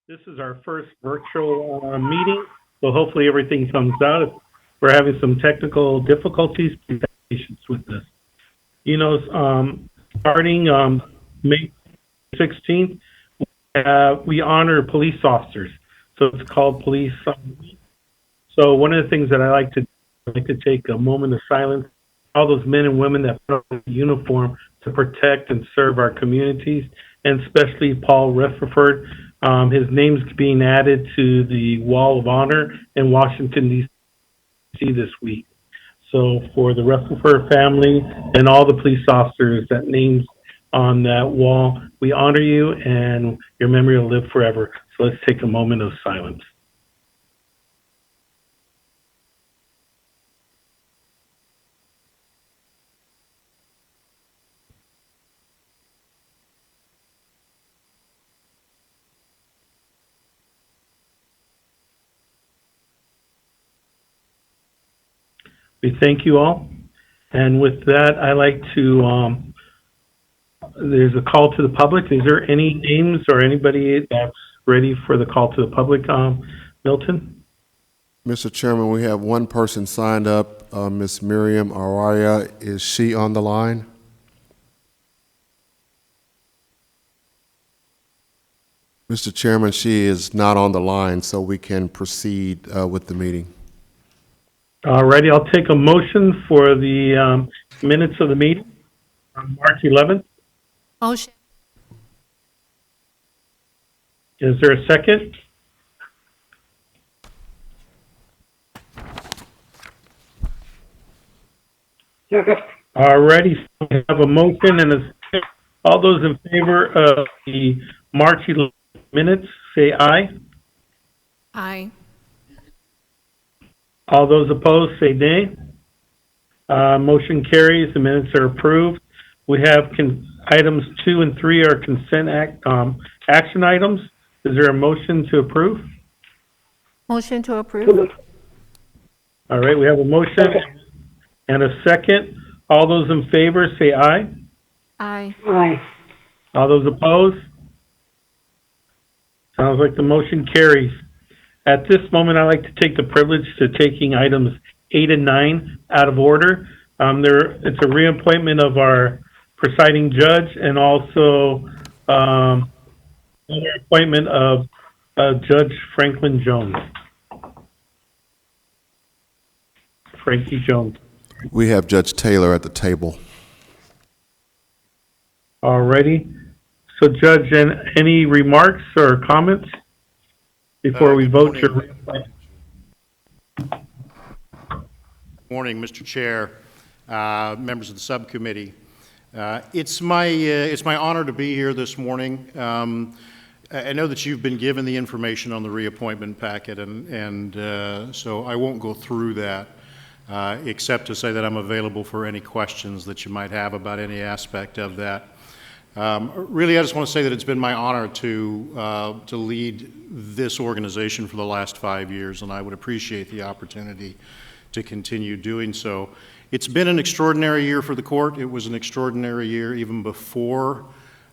This is our first virtual meeting, so hopefully everything comes out. If we're having some technical difficulties, please have patience with this. You know, starting May 16th, we honor police officers. So it's called Police Week. So one of the things that I like to take a moment of silence, all those men and women that put on the uniform to protect and serve our communities, and especially Paul Rutherford. His name's being added to the Wall of Honor in Washington, D.C. this week. So for the Rutherford family and all the police officers that names on that wall, we honor you and your memory will live forever. So let's take a moment of silence. We thank you all. And with that, I like to, there's a call to the public. Is there any names or anybody that's ready for the call to the public, Milton? Mr. Chairman, we have one person signed up, Ms. Miriam Araya. Is she on the line? Mr. Chairman, she is not on the line, so we can proceed with the meeting. All righty, I'll take a motion for the minutes of the meeting on March 11th. Motion. Is there a second? All righty, so we have a motion and a second. All those in favor of the March 11th minutes, say aye. Aye. All those opposed, say nay. Motion carries. The minutes are approved. We have items 2 and 3 are consent action items. Is there a motion to approve? Motion to approve. All right, we have a motion and a second. All those in favor, say aye. Aye. Aye. All those opposed? Sounds like the motion carries. At this moment, I'd like to take the privilege to taking items 8 and 9 out of order. It's a reappointment of our presiding judge and also another appointment of Judge Franklin Jones. Frankie Jones. We have Judge Taylor at the table. All righty. So Judge, any remarks or comments before we vote your reappointment? Morning, Mr. Chair, members of the subcommittee. It's my honor to be here this morning. I know that you've been given the information on the reappointment packet, and so I won't go through that, except to say that I'm available for any questions that you might have about any aspect of that. Really, I just want to say that it's been my honor to lead this organization for the last 5 years, and I would appreciate the opportunity to continue doing so. It's been an extraordinary year for the court. It was an extraordinary year even before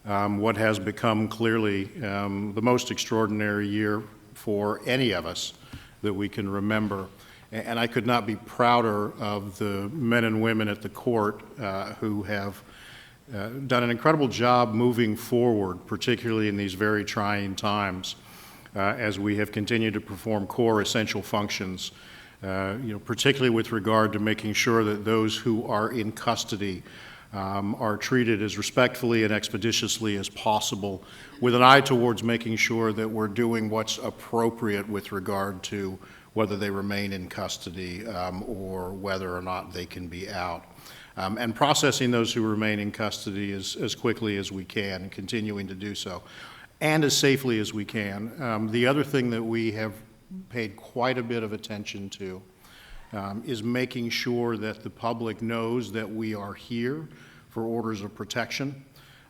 what has become clearly the most extraordinary year for any of us that we can remember. And I could not be prouder of the men and women at the court who have done an incredible job moving forward, particularly in these very trying times, as we have continued to perform core essential functions, particularly with regard to making sure that those who are in custody are treated as respectfully and expeditiously as possible, with an eye towards making sure that we're doing what's appropriate with regard to whether they remain in custody or whether or not they can be out. And processing those who remain in custody as quickly as we can, and continuing to do so, and as safely as we can. The other thing that we have paid quite a bit of attention to is making sure that the public knows that we are here for orders of protection,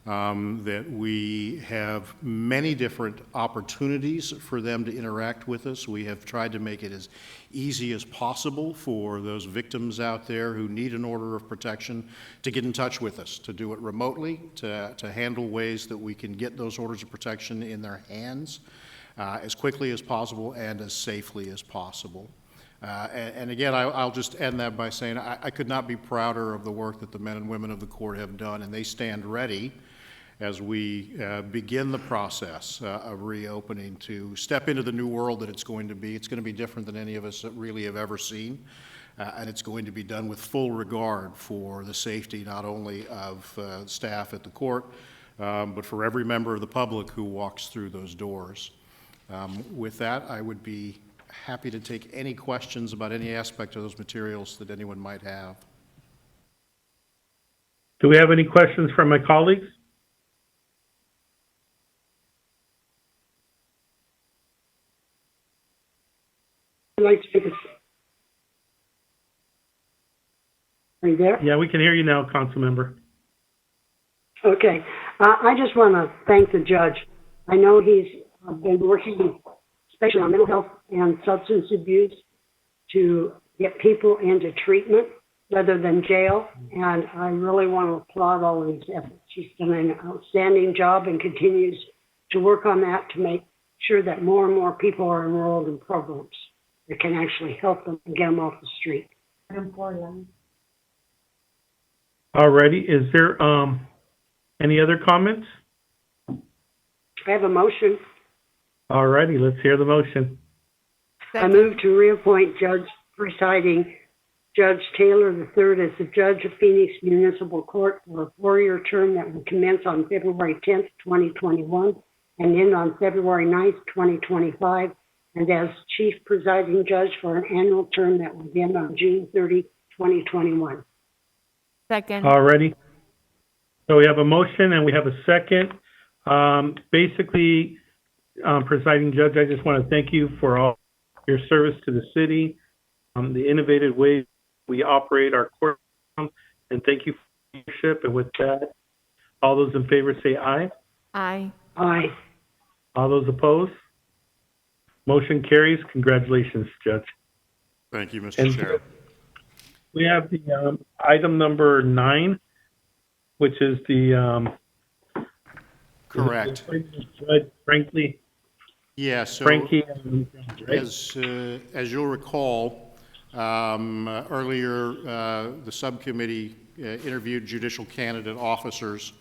that we have many different opportunities for them to interact with us. We have tried to make it as easy as possible for those victims out there who need an order of protection to get in touch with us, to do it remotely, to handle ways that we can get those orders of protection in their hands, as quickly as possible and as safely as possible. And again, I'll just end that by saying I could not be prouder of the work that the men and women of the court have done, and they stand ready as we begin the process of reopening to step into the new world that it's going to be. It's going to be different than any of us really have ever seen, and it's going to be done with full regard for the safety not only of staff at the court, but for every member of the public who walks through those doors. With that, I would be happy to take any questions about any aspect of those materials that anyone might have. Do we have any questions from my colleagues? I'd like to take a... Are you there? Yeah, we can hear you now, Councilmember. Okay. I just want to thank the judge. I know he's been working, especially on mental health and substance abuse, to get people into treatment rather than jail. And I really want to applaud all of his efforts. He's done an outstanding job and continues to work on that to make sure that more and more people are enrolled in programs that can actually help them and get them off the street. Alrighty, is there any other comments? I have a motion. Alrighty, let's hear the motion. I move to reappoint Judge Presiding Judge Taylor III as the Judge of Phoenix Municipal Court for a 4-year term that will commence on February 10th, 2021, and end on February 9th, 2025, and as Chief Presiding Judge for an annual term that will end on June 30, 2021. Second. Alrighty. So we have a motion and we have a second. Basically, Presiding Judge, I just want to thank you for all your service to the city, the innovative way we operate our court, and thank you for your leadership. And with that, all those in favor say aye. Aye. Aye. All those opposed? Motion carries. Congratulations, Judge. Thank you, Mr. And Chair. we have the item number 9, which is the Correct. Frankly, Yeah, so Frankie. Right? as you'll recall, earlier the subcommittee interviewed judicial candidate officers,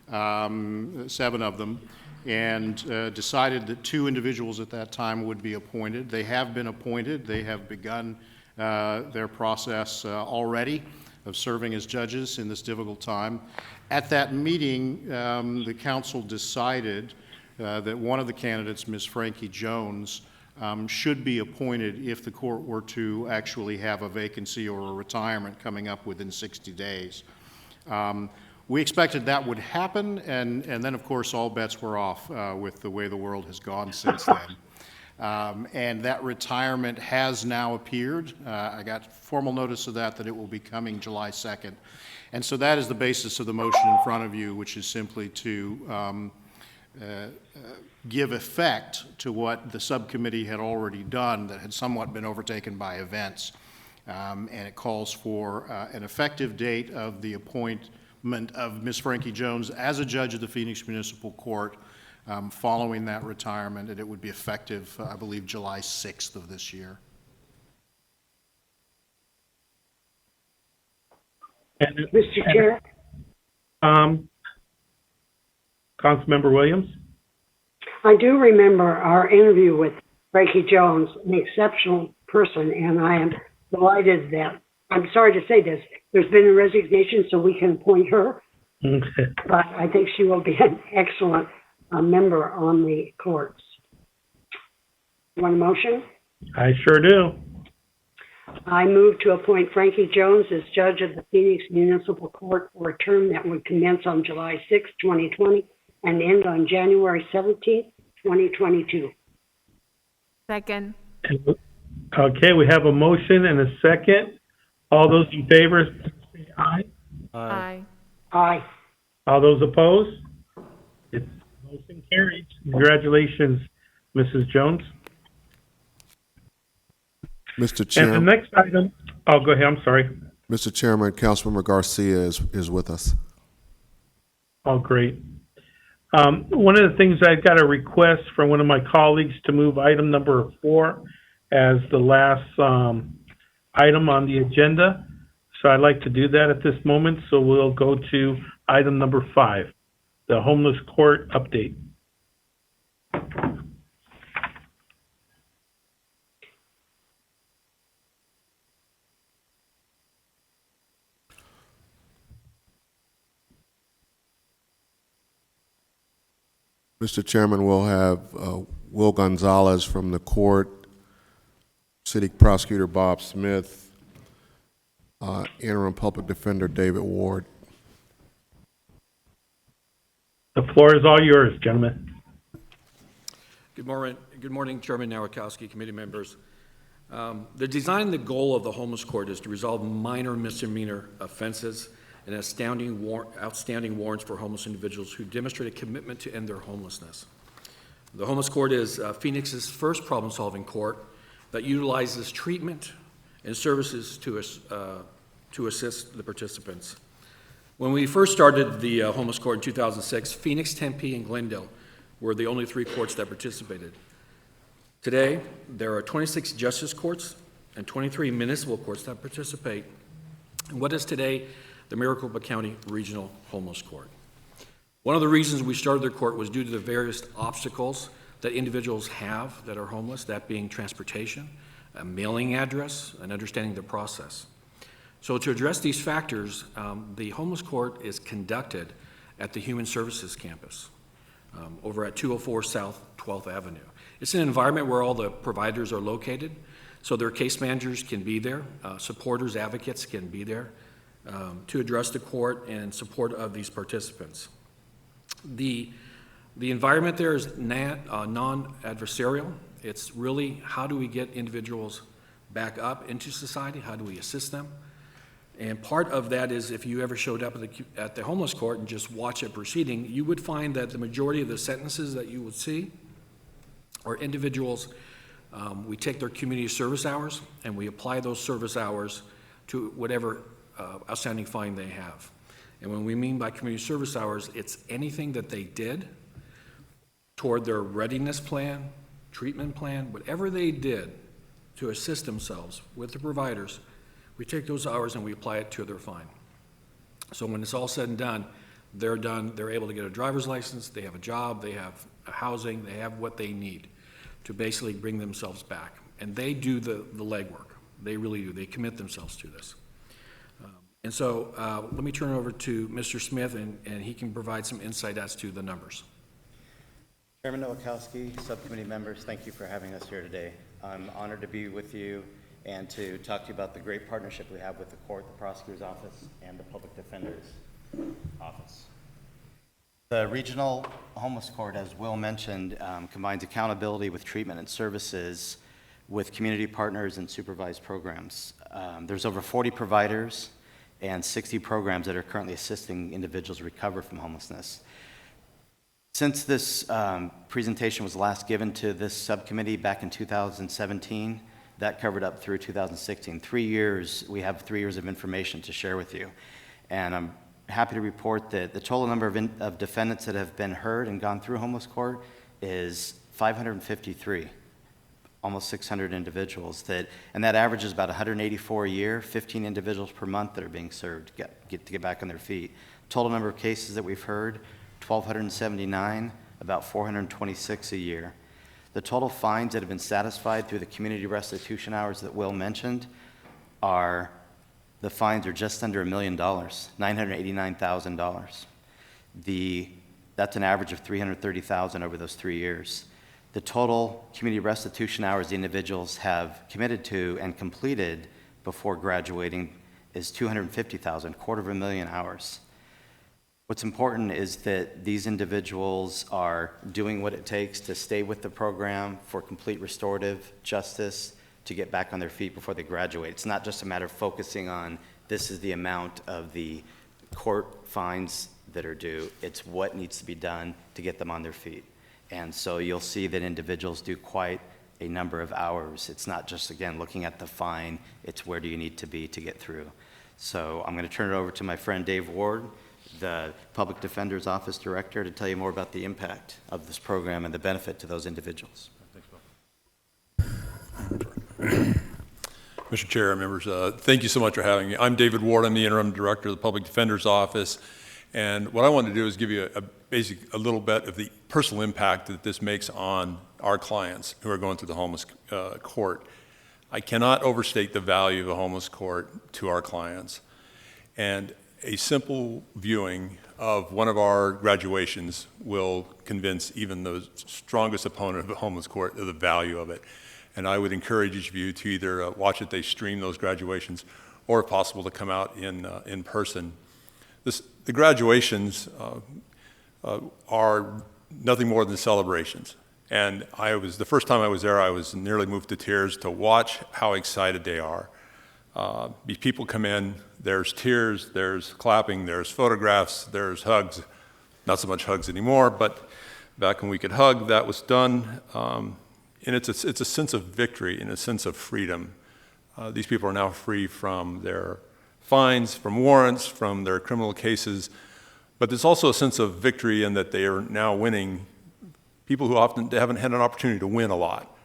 7 of them, and decided that 2 individuals at that time would be appointed. They have been appointed. They have begun their process already of serving as judges in this difficult time. At that meeting, the council decided that one of the candidates, Ms. Frankie Jones, should be appointed if the court were to actually have a vacancy or a retirement coming up within 60 days. We expected that would happen, and then, of course, all bets were off with the way the world has gone since then. And that retirement has now appeared. I got formal notice of that it will be coming July 2nd. And so that is the basis of the motion in front of you, which is simply to give effect to what the subcommittee had already done that had somewhat been overtaken by events. And it calls for an effective date of the appointment of Ms. Frankie Jones as a judge of the Phoenix Municipal Court following that retirement, and it would be effective, I believe, July 6th of this year. And, Mr. Chair, Councilmember Williams? I do remember our interview with Frankie Jones, an exceptional person, and I am delighted that, I'm sorry to say this, there's been a resignation so we can appoint her, but I think she will be an excellent member on the courts. You want a motion? I sure do. I move to appoint Frankie Jones as judge of the Phoenix Municipal Court for a term that would commence on July 6, 2020, and end on January 17, 2022. Second. Okay, we have a motion and a second. All those in favor say aye. Aye. Aye. All those opposed? It's motion carried. Congratulations, Mrs. Jones. Mr. And the Chairman, next item, oh, go ahead, I'm sorry. Mr. Chairman, Councilmember Garcia is with us. Oh, great. One of the things I got a request from one of my colleagues to move item number 4 as the last item on the agenda. So I'd like to do that at this moment. So we'll go to item number 5, the homeless court update. Mr. Chairman, we'll have Will Gonzalez from the court, City Prosecutor Bob Smith, Interim Public Defender David Ward. The floor is all yours, gentlemen. Good morning, Chairman Nowakowski, committee members. The design and the goal of the homeless court is to resolve minor misdemeanor offenses and outstanding warrants for homeless individuals who demonstrate a commitment to end their homelessness. The homeless court is Phoenix's first problem-solving court that utilizes treatment and services to assist the participants. When we first started the homeless court in 2006, Phoenix, Tempe, and Glendale were the only 3 courts that participated. Today, there are 26 justice courts and 23 municipal courts that participate in what is today the Maricopa County Regional Homeless Court. One of the reasons we started the court was due to the various obstacles that individuals have that are homeless, that being transportation, a mailing address, and understanding the process. So to address these factors, the homeless court is conducted at the Human Services Campus over at 204 South 12th Avenue. It's an environment where all the providers are located, so their case managers can be there, supporters, advocates can be there to address the court and support of these participants. The environment there is non-adversarial. It's really how do we get individuals back up into society? How do we assist them? And part of that is if you ever showed up at the homeless court and just watch it proceeding, you would find that the majority of the sentences that you would see are individuals, we take their community service hours and we apply those service hours to whatever outstanding fine they have. And when we mean by community service hours, it's anything that they did toward their readiness plan, treatment plan, whatever they did to assist themselves with the providers, we take those hours and we apply it to their fine. So when it's all said and done, they're able to get a driver's license, they have a job, they have housing, they have what they need to basically bring themselves back. And they do the legwork. They really do. They commit themselves to this. And so let me turn it over to Mr. Smith, and he can provide some insight as to the numbers. Chairman Nowakowski, subcommittee members, thank you for having us here today. I'm honored to be with you and to talk to you about the great partnership we have with the court, the prosecutor's office, and the public defender's office. The regional homeless court, as Will mentioned, combines accountability with treatment and services with community partners and supervised programs. There's over 40 providers and 60 programs that are currently assisting individuals recover from homelessness. Since this presentation was last given to this subcommittee back in 2017, that covered up through 2016. 3 years, we have 3 years of information to share with you. And I'm happy to report that the total number of defendants that have been heard and gone through homeless court is 553. Almost 600 individuals and that averages about 184 a year, 15 individuals per month that are being served to get back on their feet. Total number of cases that we've heard, 1,279, about 426 a year. The total fines that have been satisfied through the community restitution hours that Will mentioned the fines are just under $1 million, $989,000. That's an average of $330,000 over those 3 years. The total community restitution hours the individuals have committed to and completed before graduating is $250,000, $250,000 hours. What's important is that these individuals are doing what it takes to stay with the program for complete restorative justice to get back on their feet before they graduate. It's not just a matter of focusing on this is the amount of the court fines that are due. It's what needs to be done to get them on their feet. And so you'll see that individuals do quite a number of hours. It's not just, again, looking at the fine, it's where do you need to be to get through. So I'm going to turn it over to my friend Dave Ward, the Public Defender's Office Director, to tell you more about the impact of this program and the benefit to those individuals. Mr. Chair, members, thank you so much for having me. I'm David Ward. I'm the Interim Director of the Public Defender's Office. And what I want to do is give you a little bit of the personal impact that this makes on our clients who are going through the homeless court. I cannot overstate the value of the homeless court to our clients. And a simple viewing of one of our graduations will convince even the strongest opponent of the homeless court of the value of it. And I would encourage each of you to either watch it, they stream those graduations, or if possible to come out in person. The graduations are nothing more than celebrations. And the first time I was there, I was nearly moved to tears to watch how excited they are. These people come in, there's tears, there's clapping, there's photographs, there's hugs. Not so much hugs anymore, but back when we could hug, that was done. And it's a sense of victory and a sense of freedom. These people are now free from their fines, from warrants, from their criminal cases. But there's also a sense of victory in that they are now winning people who often haven't had an opportunity to win a lot.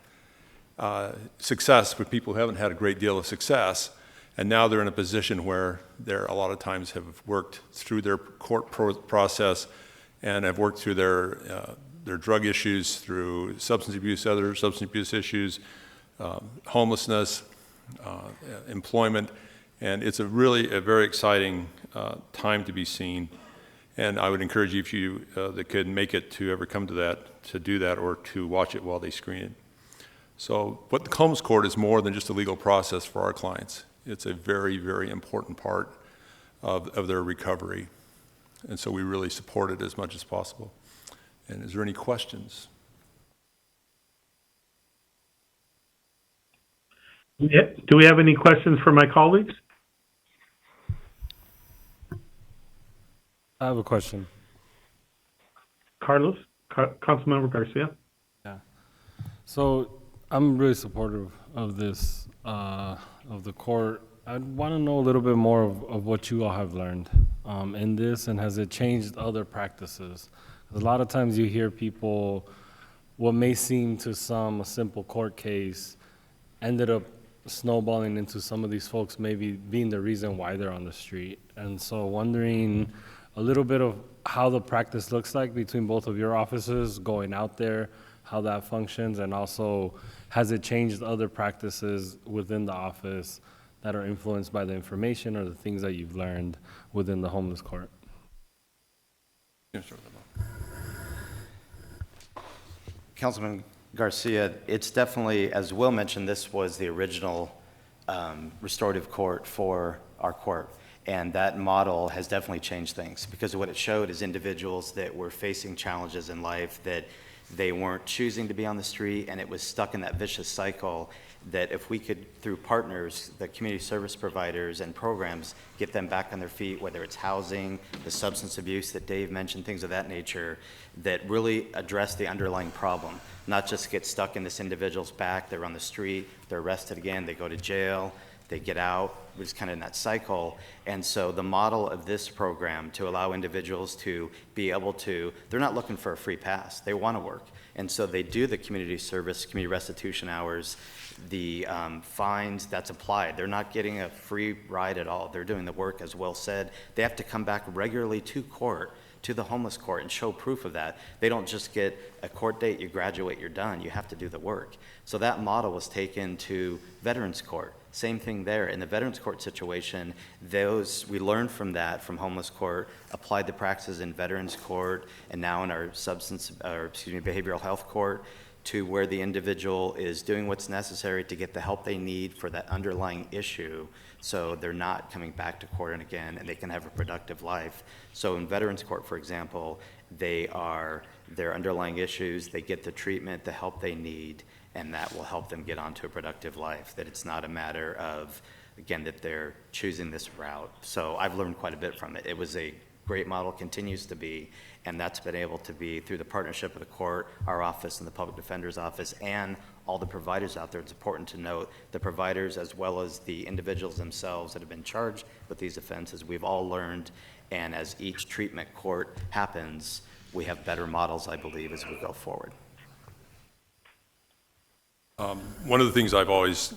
Success with people who haven't had a great deal of success. And now they're in a position where they a lot of times have worked through their court process and have worked through their drug issues, through substance abuse, other substance abuse issues, homelessness, employment, and it's a very exciting time to be seen. And I would encourage you, if you that could make it to ever come to that, to do that or to watch it while they screen it. So, but the homeless court is more than just a legal process for our clients. It's a very, very important part of their recovery. And so we really support it as much as possible. And is there any questions? Do we have any questions for my colleagues? I have a question. Carlos, Councilmember Garcia? Yeah. So I'm really supportive of this, of the court. I want to know a little bit more of what you all have learned in this, and has it changed other practices? 'Cause a lot of times you hear people, what may seem to some a simple court case ended up snowballing into some of these folks maybe being the reason why they're on the street. And so wondering a little bit of how the practice looks like between both of your offices going out there, how that functions, and also has it changed other practices within the office that are influenced by the information or the things that you've learned within the homeless court? Councilman Garcia, it's definitely, as Will mentioned, this was the original restorative court for our court. And that model has definitely changed things, because what it showed is individuals that were facing challenges in life, that they weren't choosing to be on the street, and it was stuck in that vicious cycle that if we could, through partners, the community service providers and programs, get them back on their feet, whether it's housing, the substance abuse that Dave mentioned, things of that nature, that really address the underlying problem, not just get stuck in this individual's back, they're on the street, they're arrested again, they go to jail, they get out, we're just kind of in that cycle. And so the model of this program to allow individuals to be able to, they're not looking for a free pass, they want to work. And so they do the community service, community restitution hours, the fines that's applied. They're not getting a free ride at all. They're doing the work, as Will said. They have to come back regularly to court, to the homeless court, and show proof of that. They don't just get a court date, you graduate, you're done. You have to do the work. So that model was taken to Veterans Court. Same thing there. In the Veterans Court situation, we learned from that, from homeless court, applied the practices in Veterans Court, and now in our behavioral health court, to where the individual is doing what's necessary to get the help they need for that underlying issue, so they're not coming back to court and again, and they can have a productive life. So in Veterans Court, for example, their underlying issues, they get the treatment, the help they need, and that will help them get onto a productive life, that it's not a matter of, again, that they're choosing this route. So I've learned quite a bit from it. It was a great model, continues to be, and that's been able to be through the partnership of the court, our office, and the public defender's office, and all the providers out there. It's important to note the providers, as well as the individuals themselves that have been charged with these offenses, we've all learned And as each treatment court happens, we have better models, I believe, as we go forward. One of the things I've always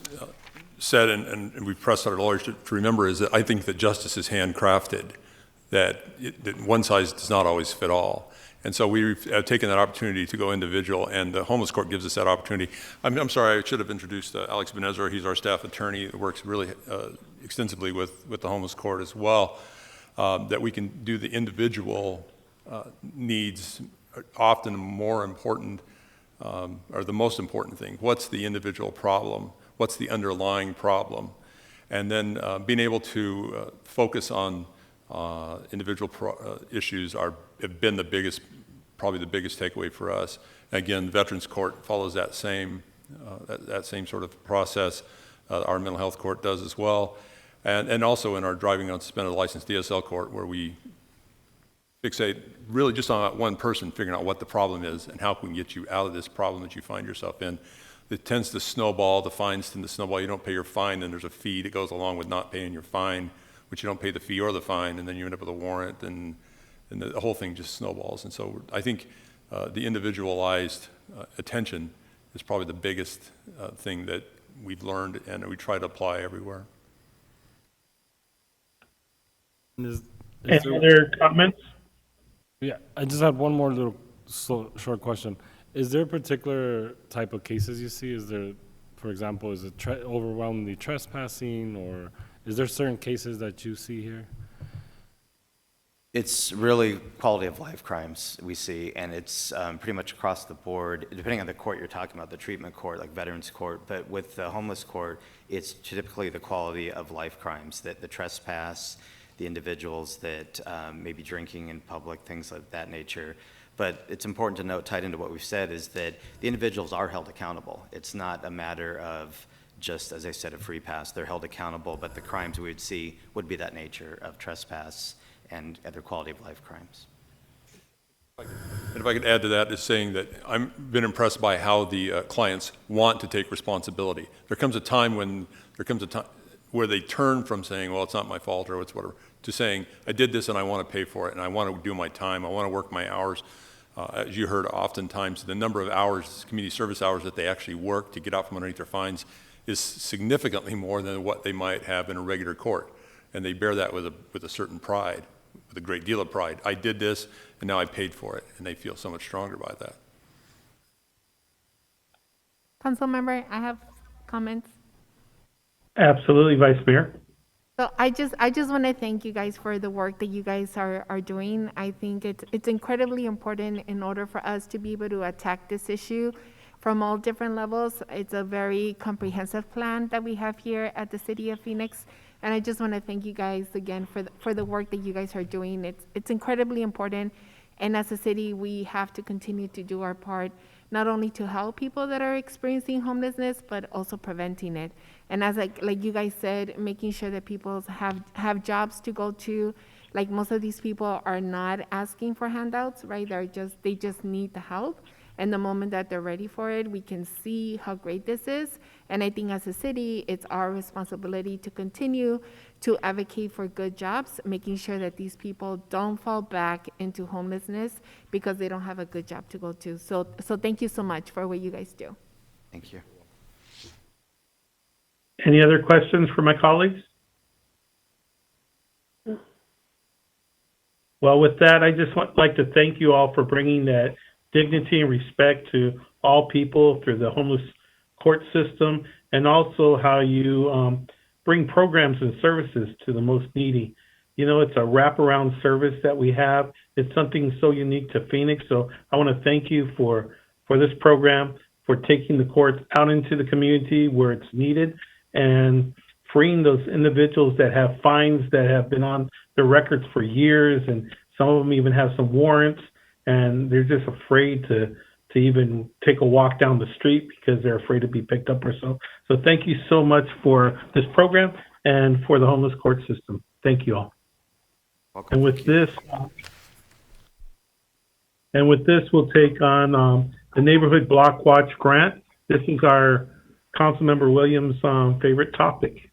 said, and we've pressed our lawyers to remember, is that I think that justice is handcrafted, that one size does not always fit all. And so we've taken that opportunity to go individual, and the homeless court gives us that opportunity. I'm sorry, I should have introduced Alex Benezra. He's our staff attorney that works really extensively with the homeless court as well, that we can do the individual needs often more important, or the most important thing. What's the individual problem? What's the underlying problem? And then being able to focus on individual issues have been probably the biggest takeaway for us. Again, Veterans Court follows that same sort of process. Our mental health court does as well. And also in our driving on suspended license DSL court, where we fixate really just on that one person figuring out what the problem is and how can we get you out of this problem that you find yourself in. It tends to snowball, the fines tend to snowball. You don't pay your fine, then there's a fee that goes along with not paying your fine, which you don't pay the fee or the fine, and then you end up with a warrant, and the whole thing just snowballs. And so I think the individualized attention is probably the biggest thing that we've learned and we try to apply everywhere. Any other comments? Yeah, I just had one more little short question. Is there a particular type of cases you see? Is there, for example, is it overwhelmingly trespassing, or is there certain cases that you see here? It's really quality of life crimes we see, and it's pretty much across the board, depending on the court you're talking about, the treatment court, like Veterans Court, but with the homeless court, it's typically the quality of life crimes, that the trespass, the individuals that may be drinking in public, things of that nature. But it's important to note, tied into what we've said, is that the individuals are held accountable. It's not a matter of just, as I said, a free pass. They're held accountable, but the crimes we would see would be that nature of trespass and other quality of life crimes. And if I could add to that, is saying that I've been impressed by how the clients want to take responsibility. There comes a time where they turn from saying, well, it's not my fault or it's whatever, to saying, I did this and I want to pay for it and I want to do my time, I want to work my hours. As you heard, oftentimes the number of hours, community service hours that they actually work to get out from underneath their fines is significantly more than what they might have in a regular court. And they bear that with a certain pride, with a great deal of pride. I did this and now I paid for it, and they feel so much stronger by that. Council member, I have comments. Absolutely, Vice Mayor. So I just want to thank you guys for the work that you guys are doing. I think it's incredibly important in order for us to be able to attack this issue from all different levels. It's a very comprehensive plan that we have here at the City of Phoenix. And I just want to thank you guys again for the work that you guys are doing. It's incredibly important. And as a city, we have to continue to do our part, not only to help people that are experiencing homelessness, but also preventing it. And as like you guys said, making sure that people have jobs to go to. Like most of these people are not asking for handouts, right? They just need the help. And the moment that they're ready for it, we can see how great this is. And I think as a city, it's our responsibility to continue to advocate for good jobs, making sure that these people don't fall back into homelessness because they don't have a good job to go to. So thank you so much for what you guys do. Thank you. Any other questions for my colleagues? Well, with that, I just like to thank you all for bringing that dignity and respect to all people through the homeless court system, and also how you bring programs and services to the most needy. You know, it's a wraparound service that we have. It's something so unique to Phoenix. So I want to thank you for this program, for taking the courts out into the community where it's needed, and freeing those individuals that have fines that have been on their records for years, and some of them even have some warrants, and they're just afraid to even take a walk down the street because they're afraid to be picked up or so. So thank you so much for this program and for the homeless court system. Thank you all. Welcome. And with this, we'll take on the Neighborhood Block Watch Grant. This is our Councilmember Williams' favorite topic.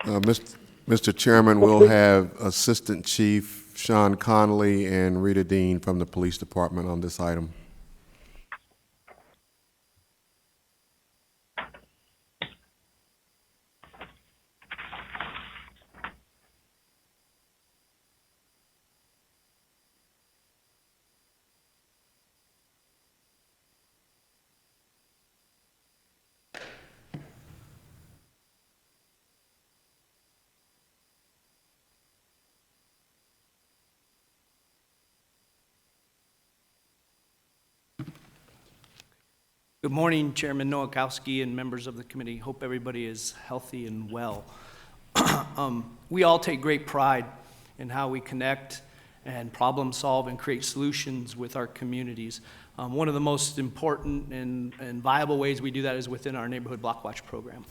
Mr. Chairman, we'll have Assistant Chief Sean Connolly and Rita Dean from the Police Department on this item. Good morning, Chairman Nowakowski and members of the committee. Hope everybody is healthy and well. We all take great pride in how we connect and problem solve and create solutions with our communities. One of the most important and viable ways we do that is within our Neighborhood Block Watch program.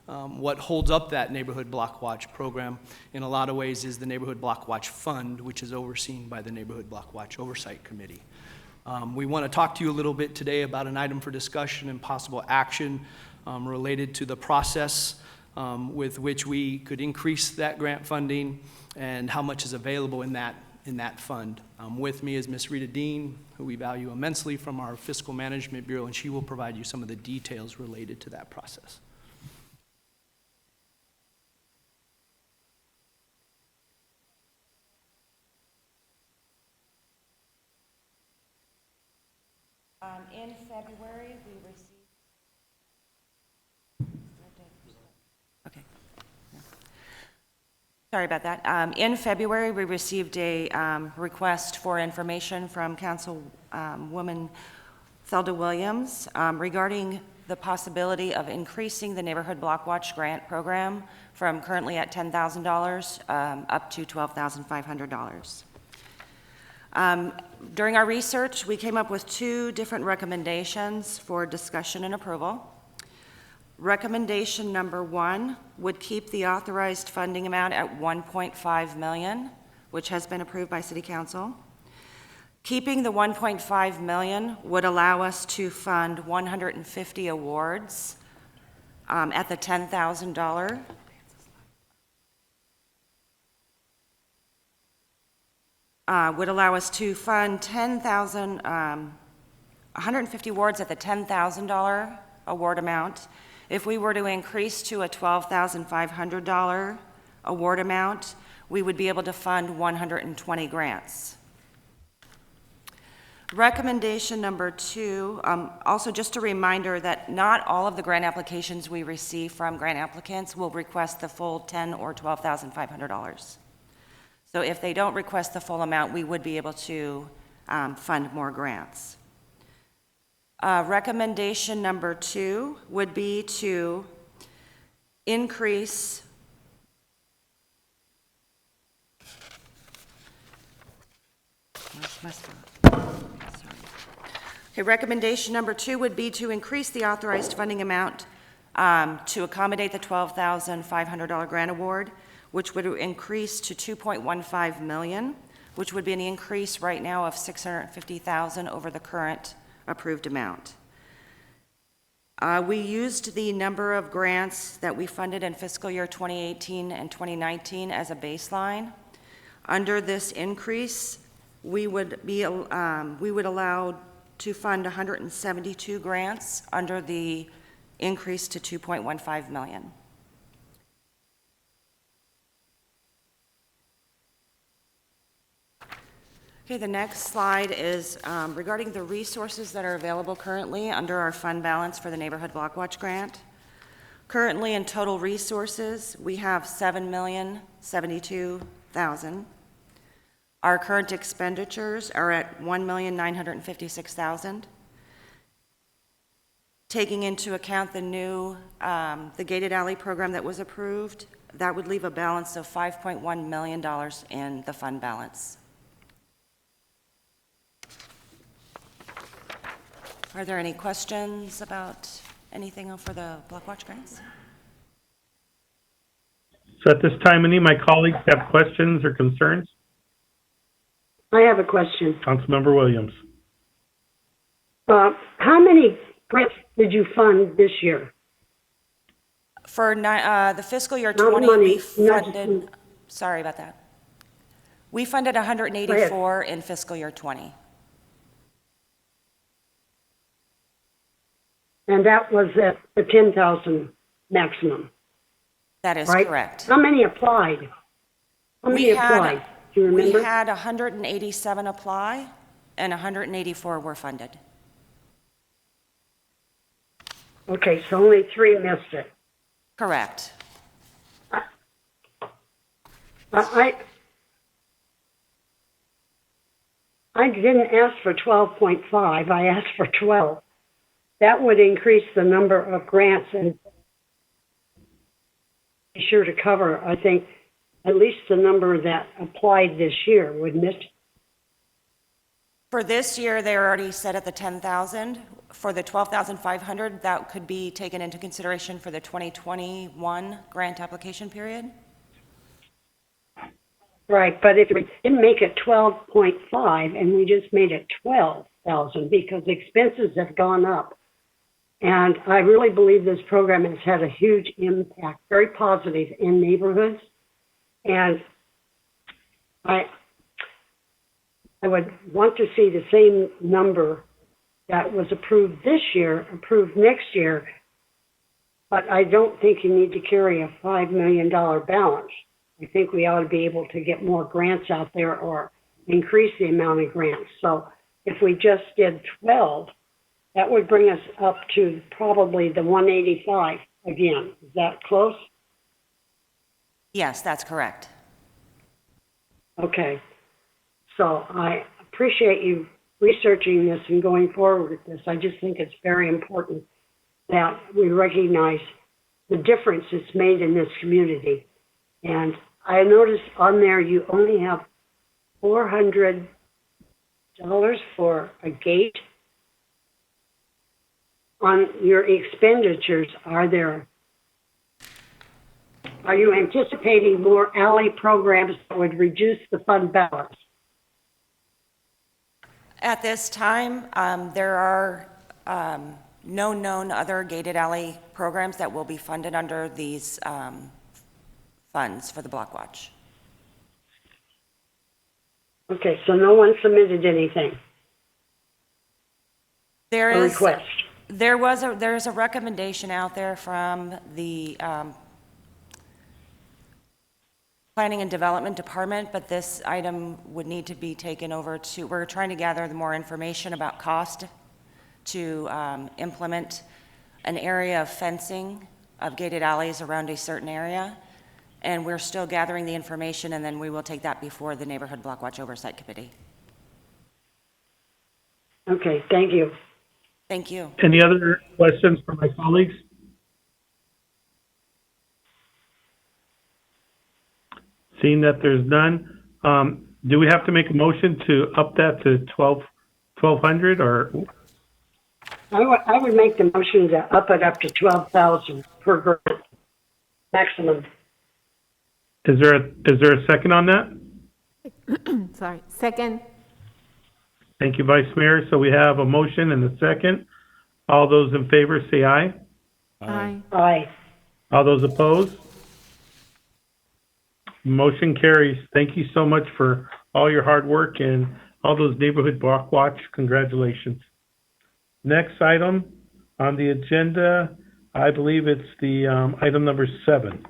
What holds up that Neighborhood Block Watch program in a lot of ways is the Neighborhood Block Watch Fund, which is overseen by the Neighborhood Block Watch Oversight Committee. We want to talk to you a little bit today about an item for discussion and possible action related to the process with which we could increase that grant funding and how much is available in that fund. With me is Ms. Rita Dean, who we value immensely, from our Fiscal Management Bureau, and she will provide you some of the details related to that process. In February, we received. Okay. Sorry about that. In February, we received a request for information from Councilwoman Thelda Williams regarding the possibility of increasing the Neighborhood Block Watch Grant Program from currently at $10,000 up to $12,500. During our research, we came up with two different recommendations for discussion and approval. Recommendation number one would keep the authorized funding amount at $1.5 million, which has been approved by City Council. Keeping the $1.5 million would allow us to fund 150 awards at the $10,000. Would allow us to fund 150 awards at the $10,000 award amount. If we were to increase to a $12,500 award amount, we would be able to fund 120 grants. Recommendation number two, also just a reminder that not all of the grant applications we receive from grant applicants will request the full $10,000 or $12,500. So if they don't request the full amount, we would be able to fund more grants. Recommendation number two would be to increase recommendation number two would be to increase the authorized funding amount to accommodate the $12,500 grant award, which would increase to $2.15 million, which would be an increase right now of $650,000 over the current approved amount. We used the number of grants that we funded in fiscal year 2018 and 2019 as a baseline. Under this increase, we would allow to fund 172 grants under the increase to $2.15 million. Okay, the next slide is regarding the resources that are available currently under our fund balance for the Neighborhood Block Watch Grant. Currently in total resources, we have $7,072,000. Our current expenditures are at $1,956,000. Taking into account the new, the gated alley program that was approved, that would leave a balance of $5.1 million in the fund balance. Are there any questions about anything for the Block Watch grants? So at this time, any of my colleagues have questions or concerns? I have a question. Councilmember Williams. How many grants did you fund this year? For the fiscal year Not 20, money, we not- funded, sorry about that. We funded 184 in fiscal year 20. And that was at the 10,000 maximum, That is right? correct. How many applied? How many applied? Do you remember? We had 187 apply, and 184 were funded. Okay, so only 3 missed it. Correct. I didn't ask for 12.5, I asked for 12. That would increase the number of grants and be sure to cover, I think, at least the number that applied this year, wouldn't it? For this year, they're already set at the 10,000. For the 12,500, that could be taken into consideration for the 2021 grant application period. Right, but if we didn't make it 12.5 and we just made it 12,000 because expenses have gone up. And I really believe this program has had a huge impact, very positive in neighborhoods. And I would want to see the same number that was approved this year, approved next year. But I don't think you need to carry a $5 million balance. I think we ought to be able to get more grants out there or increase the amount of grants. So if we just did 12, that would bring us up to probably the 185 again. Is that close? Yes, that's correct. Okay. So I appreciate you researching this and going forward with this. I just think it's very important that we recognize the difference it's made in this community. And I noticed on there you only have $400 for a gate. On your expenditures, are you anticipating more alley programs that would reduce the fund balance? At this time, there are no known other gated alley programs that will be funded under these funds for the Block Watch. Okay, so no one submitted anything? There's Request? a recommendation out there from the Planning and Development Department, but this item would need to be taken over to, we're trying to gather more information about cost to implement an area of fencing of gated alleys around a certain area. And we're still gathering the information, and then we will take that before the Neighborhood Block Watch Oversight Committee. Okay, thank you. Thank you. Any other questions from my colleagues? Seeing that there's none, do we have to make a motion to up that to 1,200 or? I would make the motion to up it up to 12,000 per grant, maximum. Is there a second on that? Sorry. Second. Thank you, Vice Mayor. So we have a motion and a second. All those in favor say aye. Aye. Aye. All those opposed? Motion carries. Thank you so much for all your hard work and all those neighborhood block watch. Congratulations. Next item on the agenda, I believe it's the item number 7.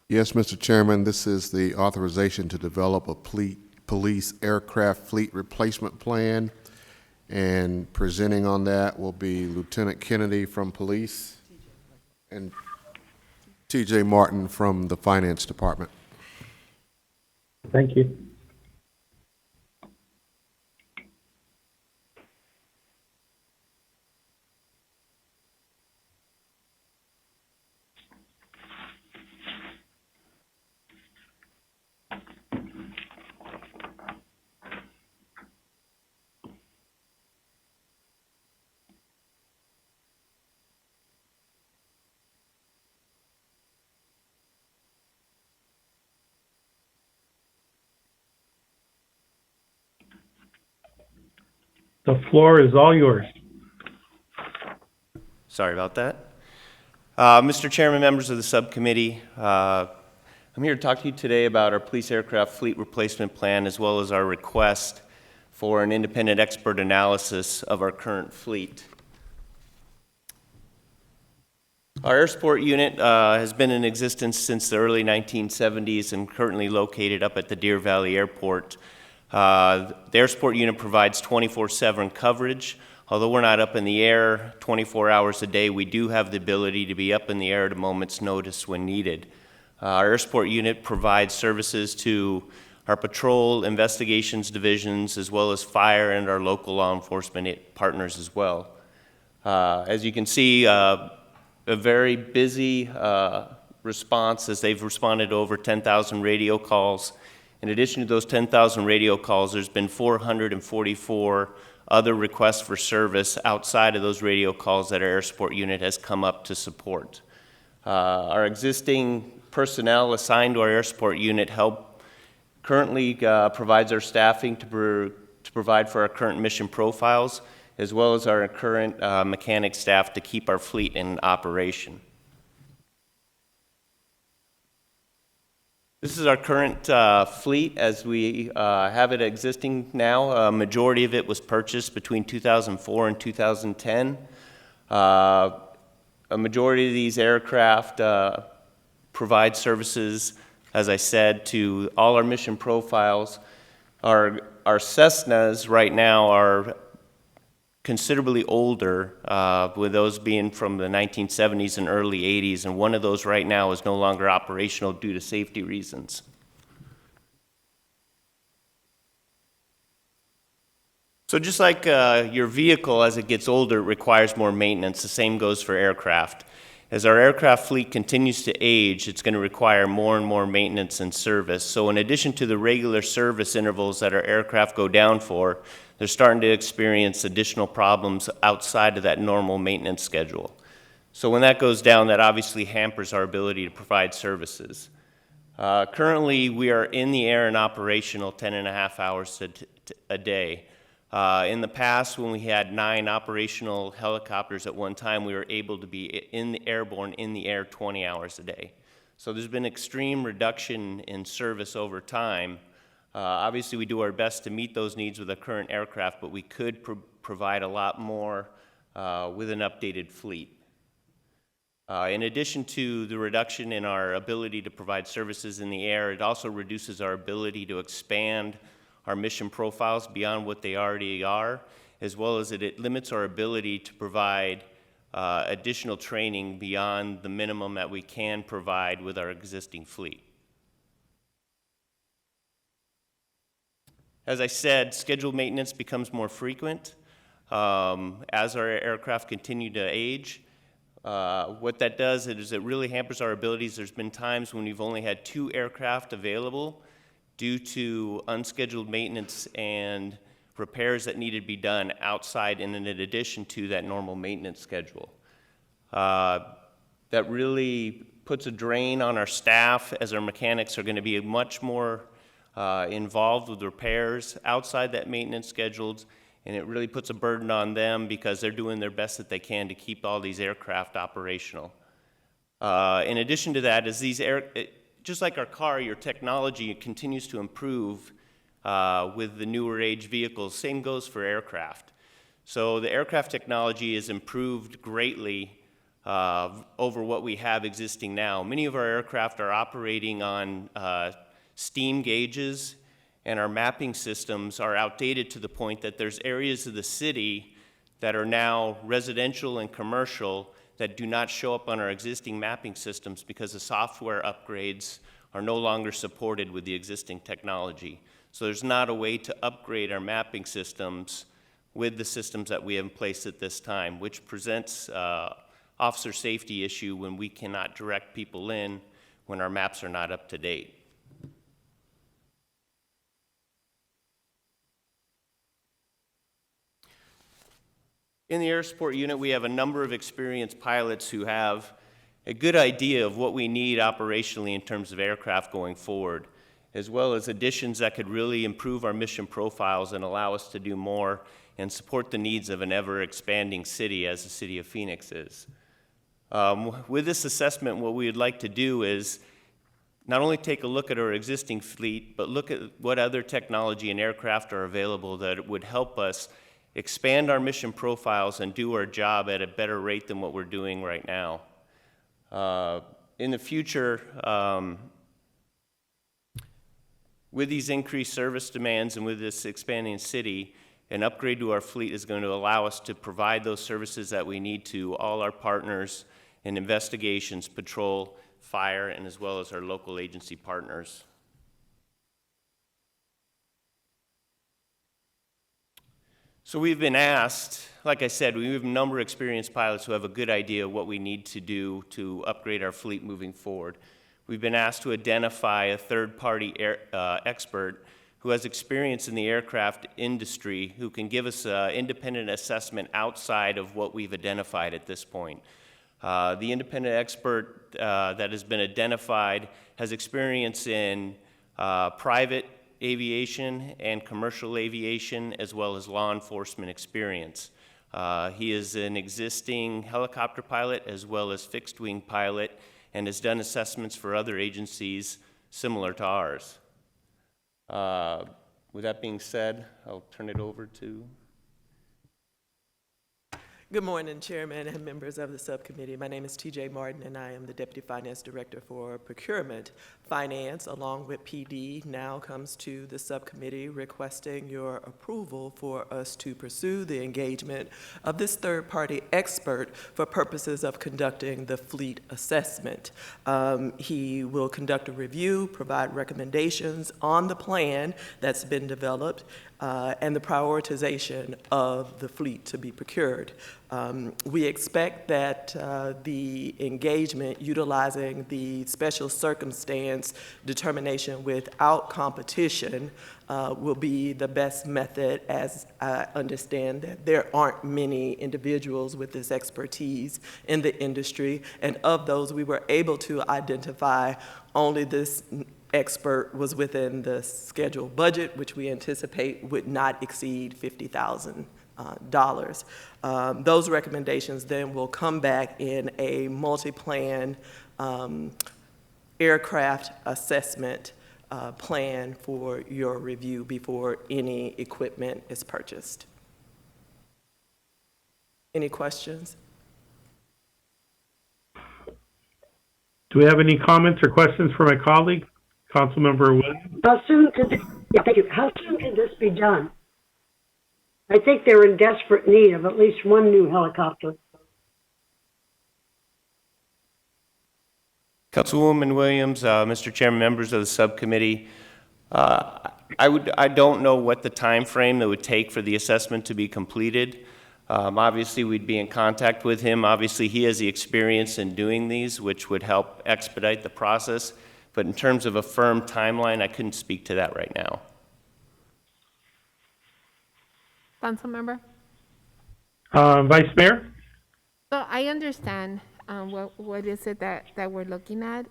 Yes, Mr. Chairman, this is the authorization to develop a police aircraft fleet replacement plan. And presenting on that will be Lieutenant Kennedy from Police and TJ Martin from the Finance Department. Thank you. The floor is all yours. Sorry about that. Mr. Chairman, members of the subcommittee, I'm here to talk to you today about our police aircraft fleet replacement plan, as well as our request for an independent expert analysis of our current fleet. Our air support unit has been in existence since the early 1970s and currently located up at the Deer Valley Airport. The air support unit provides 24/7 coverage. Although we're not up in the air 24 hours a day, we do have the ability to be up in the air at a moment's notice when needed. Our air support unit provides services to our patrol investigations divisions, as well as fire and our local law enforcement partners as well. As you can see, a very busy response, as they've responded to over 10,000 radio calls. In addition to those 10,000 radio calls, there's been 444 other requests for service outside of those radio calls that our air support unit has come up to support. Our existing personnel assigned to our air support unit currently provides our staffing to provide for our current mission profiles, as well as our current mechanic staff to keep our fleet in operation. This is our current fleet as we have it existing now. A majority of it was purchased between 2004 and 2010. A majority of these aircraft provide services, as I said, to all our mission profiles. Our Cessnas right now are considerably older, with those being from the 1970s and early 80s, and one of those right now is no longer operational due to safety reasons. So just like your vehicle, as it gets older, it requires more maintenance. The same goes for aircraft. As our aircraft fleet continues to age, it's going to require more and more maintenance and service. So in addition to the regular service intervals that our aircraft go down for, they're starting to experience additional problems outside of that normal maintenance schedule. So when that goes down, that obviously hampers our ability to provide services. Currently, we are in the air and operational 10.5 hours a day. In the past, when we had 9 operational helicopters at one time, we were able to be airborne in the air 20 hours a day. So there's been extreme reduction in service over time. Obviously, we do our best to meet those needs with the current aircraft, but we could provide a lot more with an updated fleet. In addition to the reduction in our ability to provide services in the air, it also reduces our ability to expand our mission profiles beyond what they already are, as well as it limits our ability to provide additional training beyond the minimum that we can provide with our existing fleet. As I said, scheduled maintenance becomes more frequent as our aircraft continue to age. What that does is it really hampers our abilities. There's been times when we've only had 2 aircraft available due to unscheduled maintenance and repairs that needed to be done outside and in addition to that normal maintenance schedule. That really puts a drain on our staff, as our mechanics are going to be much more involved with repairs outside that maintenance schedules, and it really puts a burden on them because they're doing their best that they can to keep all these aircraft operational. In addition to that, just like our car, your technology continues to improve with the newer age vehicles. Same goes for aircraft. So the aircraft technology has improved greatly over what we have existing now. Many of our aircraft are operating on steam gauges, and our mapping systems are outdated to the point that there's areas of the city that are now residential and commercial that do not show up on our existing mapping systems because the software upgrades are no longer supported with the existing technology. So there's not a way to upgrade our mapping systems with the systems that we have in place at this time, which presents officer safety issue when we cannot direct people in when our maps are not up to date. In the air support unit, we have a number of experienced pilots who have a good idea of what we need operationally in terms of aircraft going forward, as well as additions that could really improve our mission profiles and allow us to do more and support the needs of an ever-expanding city as the city of Phoenix is. With this assessment, what we would like to do is not only take a look at our existing fleet, but look at what other technology and aircraft are available that would help us expand our mission profiles and do our job at a better rate than what we're doing right now. In the future, with these increased service demands and with this expanding city, an upgrade to our fleet is going to allow us to provide those services that we need to all our partners in investigations, patrol, fire, and as well as our local agency partners. So we've been asked, like I said, we have a number of experienced pilots who have a good idea of what we need to do to upgrade our fleet moving forward. We've been asked to identify a third-party expert who has experience in the aircraft industry who can give us an independent assessment outside of what we've identified at this point. The independent expert that has been identified has experience in private aviation and commercial aviation, as well as law enforcement experience. He is an existing helicopter pilot as well as fixed-wing pilot and has done assessments for other agencies similar to ours. With that being said, I'll turn it over to... Good morning, Chairman and members of the subcommittee. My name is T.J. Martin, and I am the Deputy Finance Director for Procurement. Finance, along with PD, now comes to the subcommittee requesting your approval for us to pursue the engagement of this third-party expert for purposes of conducting the fleet assessment. He will conduct a review, provide recommendations on the plan that's been developed, and the prioritization of the fleet to be procured. We expect that the engagement utilizing the special circumstance determination without competition will be the best method, as I understand that there aren't many individuals with this expertise in the industry, and of those we were able to identify only this expert was within the scheduled budget, which we anticipate would not exceed $50,000. Those recommendations then will come back in a multi-plan aircraft assessment plan for your review before any equipment is purchased. Any questions? Do we have any comments or questions for my colleague, Councilmember Williams? How soon could, thank you. How soon could this be done? I think they're in desperate need of at least one new helicopter. Councilwoman Williams, Mr. Chairman, members of the subcommittee, I don't know what the time frame that would take for the assessment to be completed. Obviously, we'd be in contact with him. Obviously, he has the experience in doing these, which would help expedite the process. But in terms of a firm timeline, I couldn't speak to that right now. Councilmember? Vice Mayor? So I understand what is it that we're looking at,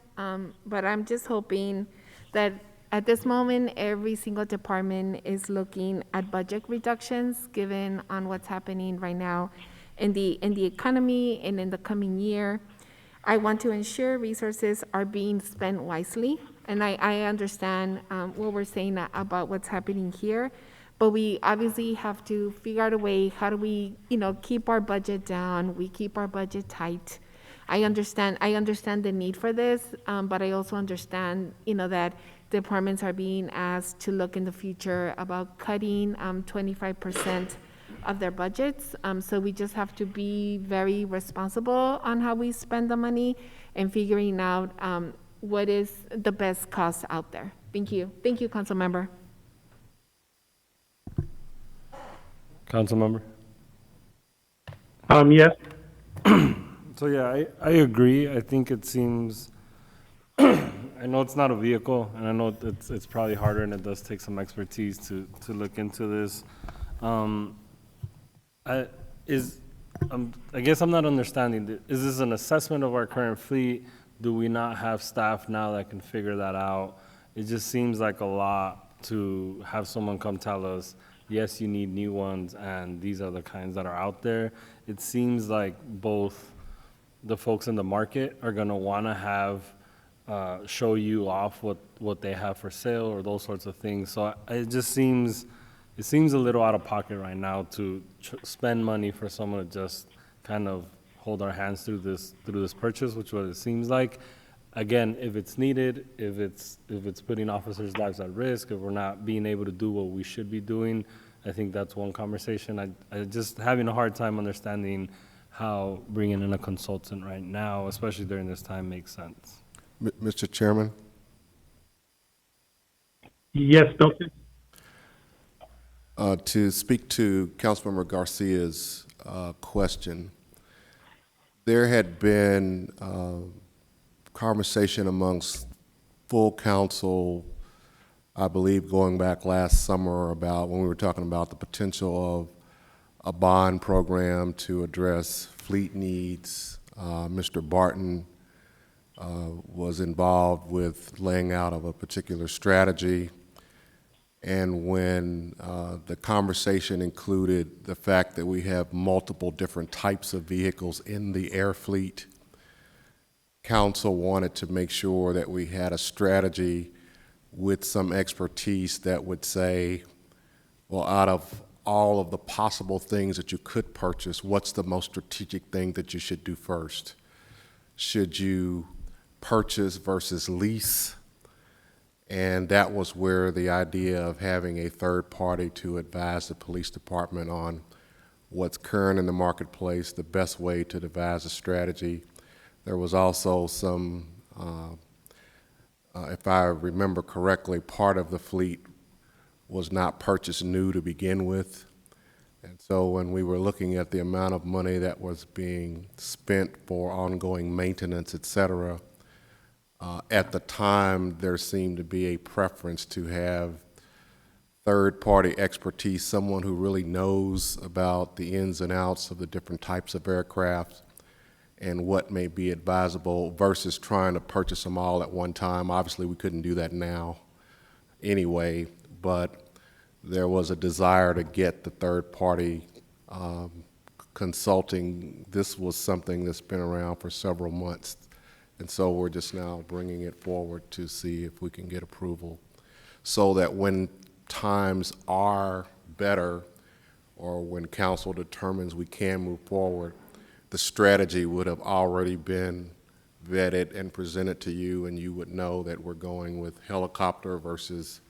but I'm just hoping that at this moment, every single department is looking at budget reductions given on what's happening right now in the economy and in the coming year. I want to ensure resources are being spent wisely, and I understand what we're saying about what's happening here, but we obviously have to figure out a way, how do we, keep our budget down, we keep our budget tight. I understand the need for this, but I also understand, that departments are being asked to look in the future about cutting 25% of their budgets. So we just have to be very responsible on how we spend the money and figuring out what is the best cost out there. Thank you. Thank you, Councilmember. Councilmember? Yes. So yeah, I agree. I think it seems, I know it's not a vehicle, and I know it's probably harder, and it does take some expertise to look into this. I guess I'm not understanding. Is this an assessment of our current fleet? Do we not have staff now that can figure that out? It just seems like a lot to have someone come tell us, yes, you need new ones, and these are the kinds that are out there. It seems like both the folks in the market are gonna wanna have, show you off what they have for sale or those sorts of things. So it just seems, it seems a little out of pocket right now to spend money for someone to just kind of hold our hands through this purchase, which what it seems like. Again, if it's needed, if it's putting officers' lives at risk, if we're not being able to do what we should be doing, I think that's one conversation. I just having a hard time understanding how bringing in a consultant right now, especially during this time, makes sense. Mr. Chairman? Yes, Milton? To speak to Councilmember Garcia's question, there had been conversation amongst full council, I believe going back last summer, about when we were talking about the potential of a bond program to address fleet needs. Mr. Barton was involved with laying out of a particular strategy. And when the conversation included the fact that we have multiple different types of vehicles in the air fleet, council wanted to make sure that we had a strategy with some expertise that would say, well, out of all of the possible things that you could purchase, what's the most strategic thing that you should do first? Should you purchase versus lease? And that was where the idea of having a third party to advise the police department on what's current in the marketplace, the best way to devise a strategy. There was also some, if I remember correctly, part of the fleet was not purchased new to begin with. And so when we were looking at the amount of money that was being spent for ongoing maintenance, et cetera, at the time there seemed to be a preference to have third-party expertise, someone who really knows about the ins and outs of the different types of aircraft and what may be advisable versus trying to purchase them all at one time. Obviously, we couldn't do that now anyway, but there was a desire to get the third-party consulting. This was something that's been around for several months, and so we're just now bringing it forward to see if we can get approval so that when times are better or when council determines we can move forward, the strategy would have already been vetted and presented to you, and you would know that we're going with helicopter versus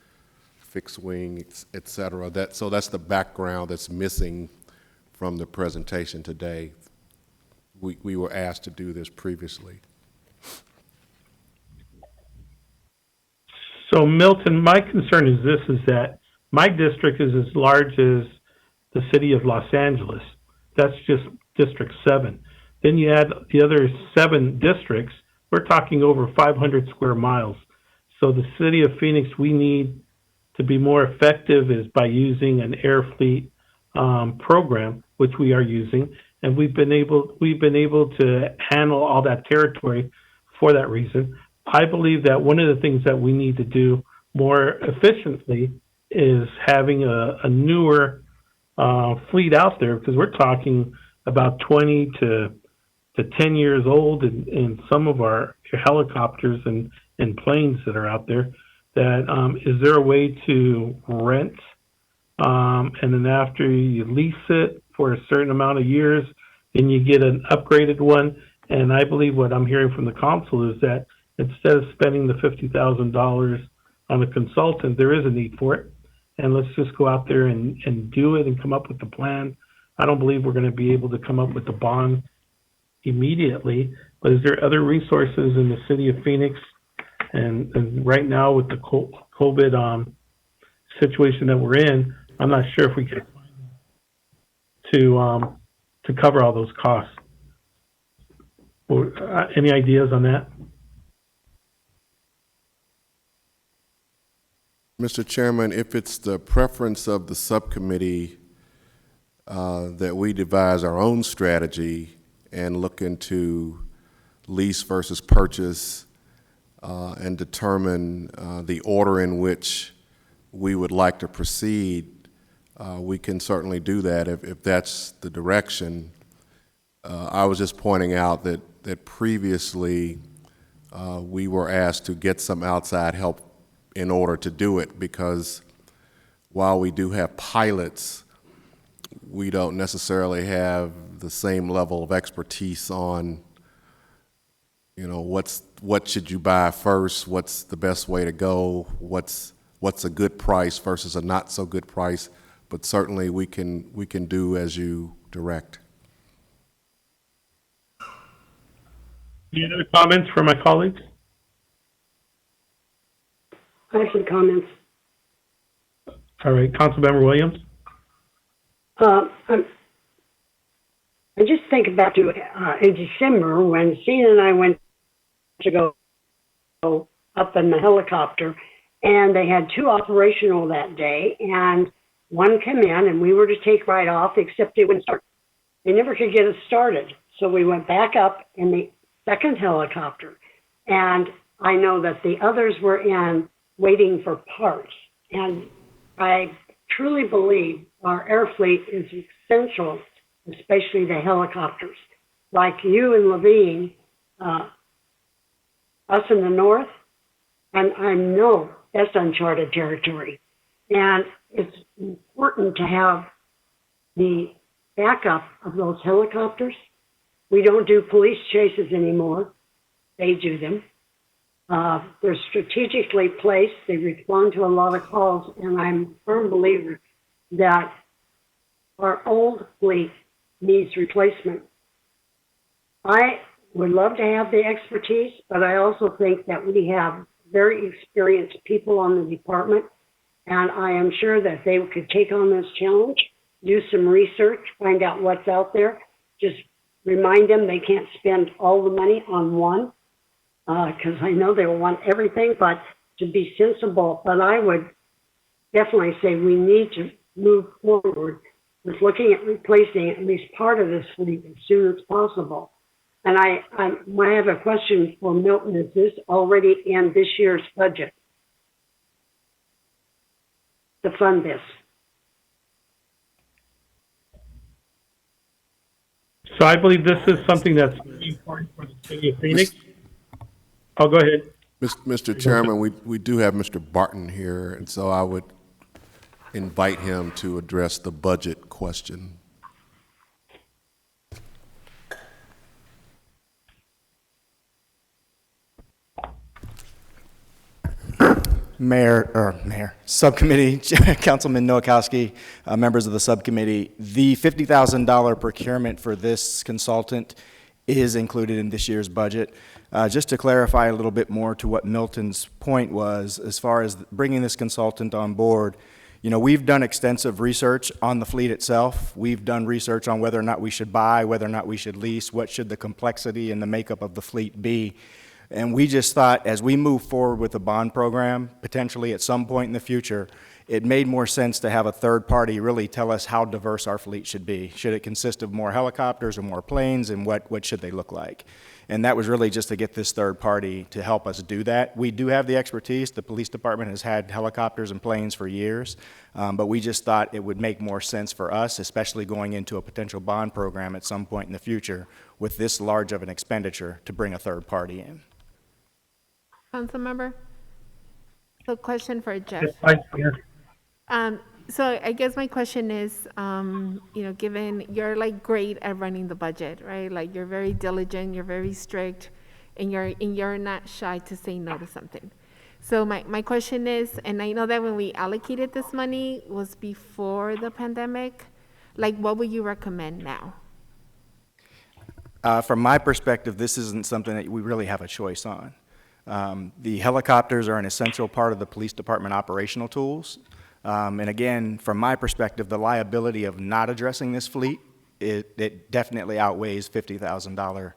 fixed wing, et cetera. So that's the background that's missing from the presentation today. We were asked to do this previously. So Milton, my concern is this, is that my district is as large as the city of Los Angeles. That's just District 7. Then you add the other 7 districts, we're talking over 500 square miles. So the city of Phoenix, we need to be more effective is by using an air fleet program, which we are using, and we've been able to handle all that territory for that reason. I believe that one of the things that we need to do more efficiently is having a newer fleet out there, because we're talking about 20 to 10 years old in some of our helicopters and planes that are out there. That is there a way to rent and then after you lease it for a certain amount of years, then you get an upgraded one? And I believe what I'm hearing from the council is that instead of spending the $50,000 on a consultant, there is a need for it. And let's just go out there and do it and come up with the plan. I don't believe we're going to be able to come up with the bond immediately, but is there other resources in the city of Phoenix? And right now with the COVID situation that we're in, I'm not sure if we can to cover all those costs. Or, any ideas on that? Mr. Chairman, if it's the preference of the subcommittee that we devise our own strategy and look into lease versus purchase and determine the order in which we would like to proceed, we can certainly do that if that's the direction. I was just pointing out that that previously we were asked to get some outside help in order to do it, because while we do have pilots, we don't necessarily have the same level of expertise on, you know, what should you buy first, what's the best way to go, what's a good price versus a not so good price. But certainly we can do as you direct. Any other comments from my colleagues? I have some comments. All right, Councilmember Williams? I just think back to in December when Cena and I went to go up in the helicopter, and they had two operational that day, and one came in, and we were to take right off, except it wouldn't start. They never could get us started, so we went back up in the second helicopter, and I know that the others were in waiting for parts, and I truly believe our air fleet is essential, especially the helicopters. Like you and Levine, us in the north, and I know that's uncharted territory. And it's important to have the backup of those helicopters. We don't do police chases anymore. They do them. They're strategically placed. They respond to a lot of calls, and I'm a firm believer that our old fleet needs replacement. I would love to have the expertise, but I also think that we have very experienced people on the department, and I am sure that they could take on this challenge, do some research, find out what's out there. Just remind them they can't spend all the money on one, because I know they will want everything, but to be sensible. But I would definitely say we need to move forward with looking at replacing at least part of this fleet as soon as possible. And I have a question for Milton. Is this already in this year's budget to fund this? So I believe this is something that's very important for the city of Phoenix. Oh, go ahead. Mr. Chairman, we do have Mr. Barton here, and so I would invite him to address the budget question. Mayor, Subcommittee, Councilman Nowakowski, members of the subcommittee, the $50,000 procurement for this consultant is included in this year's budget. Just to clarify a little bit more to what Milton's point was, as far as bringing this consultant on board, you know, we've done extensive research on the fleet itself. We've done research on whether or not we should buy, whether or not we should lease, what should the complexity and the makeup of the fleet be. And we just thought, as we move forward with the bond program, potentially at some point in the future, it made more sense to have a third party really tell us how diverse our fleet should be. Should it consist of more helicopters or more planes, and what should they look like? And that was really just to get this third party to help us do that. We do have the expertise. The police department has had helicopters and planes for years, but we just thought it would make more sense for us, especially going into a potential bond program at some point in the future with this large of an expenditure, to bring a third party in. Councilmember? So question for Jeff. Yes. So I guess my question is, you know, given you're like great at running the budget, right? Like you're very diligent, you're very strict, and you're not shy to say no to something. So my question is, and I know that when we allocated this money was before the pandemic, like what would you recommend now? From my perspective, this isn't something that we really have a choice on. The helicopters are an essential part of the police department operational tools. And again, from my perspective, the liability of not addressing this fleet, it definitely outweighs $50,000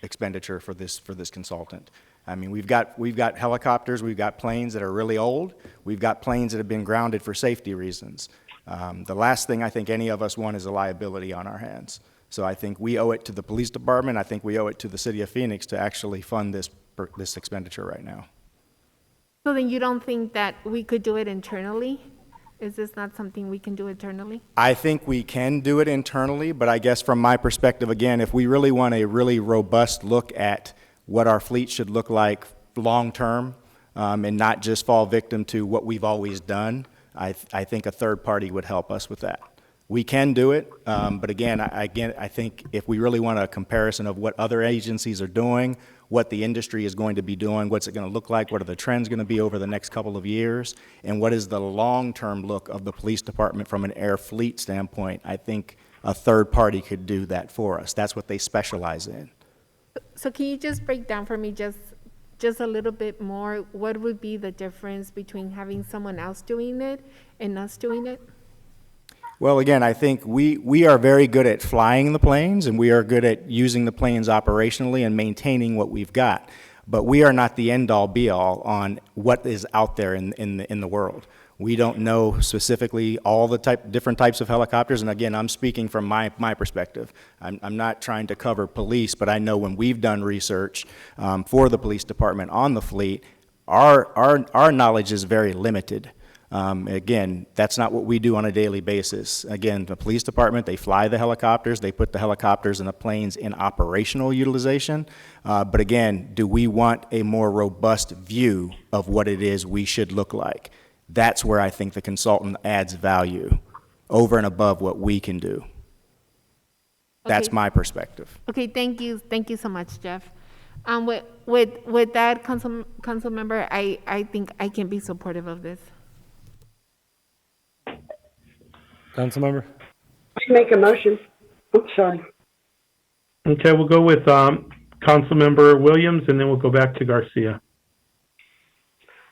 expenditure for this consultant. I mean, we've got helicopters, we've got planes that are really old, we've got planes that have been grounded for safety reasons. The last thing I think any of us want is a liability on our hands. So I think we owe it to the police department, I think we owe it to the city of Phoenix to actually fund this expenditure right now. So then you don't think that we could do it internally? Is this not something we can do internally? I think we can do it internally, but I guess from my perspective, again, if we really want a really robust look at what our fleet should look like long-term, and not just fall victim to what we've always done, I think a third party would help us with that. We can do it, but again, I think if we really want a comparison of what other agencies are doing, what the industry is going to be doing, what's it going to look like, what are the trends going to be over the next couple of years, and what is the long-term look of the police department from an air fleet standpoint, I think a third party could do that for us. That's what they specialize in. So can you just break down for me just a little bit more, what would be the difference between having someone else doing it and us doing it? Well, again, I think we are very good at flying the planes, and we are good at using the planes operationally and maintaining what we've got. But we are not the end-all, be-all on what is out there in the world. We don't know specifically all the different types of helicopters, and again, I'm speaking from my perspective. I'm not trying to cover police, but I know when we've done research for the police department on the fleet, our knowledge is very limited. Again, that's not what we do on a daily basis. Again, the police department, they fly the helicopters, they put the helicopters and the planes in operational utilization. But again, do we want a more robust view of what it is we should look like? That's where I think the consultant adds value over and above what we can do. That's Okay. my perspective. Okay, thank you so much, Jeff. With that, council member, I think I can be supportive of this. Councilmember? I make a motion. Oops, sorry. Okay, we'll go with Councilmember Williams, and then we'll go back to Garcia.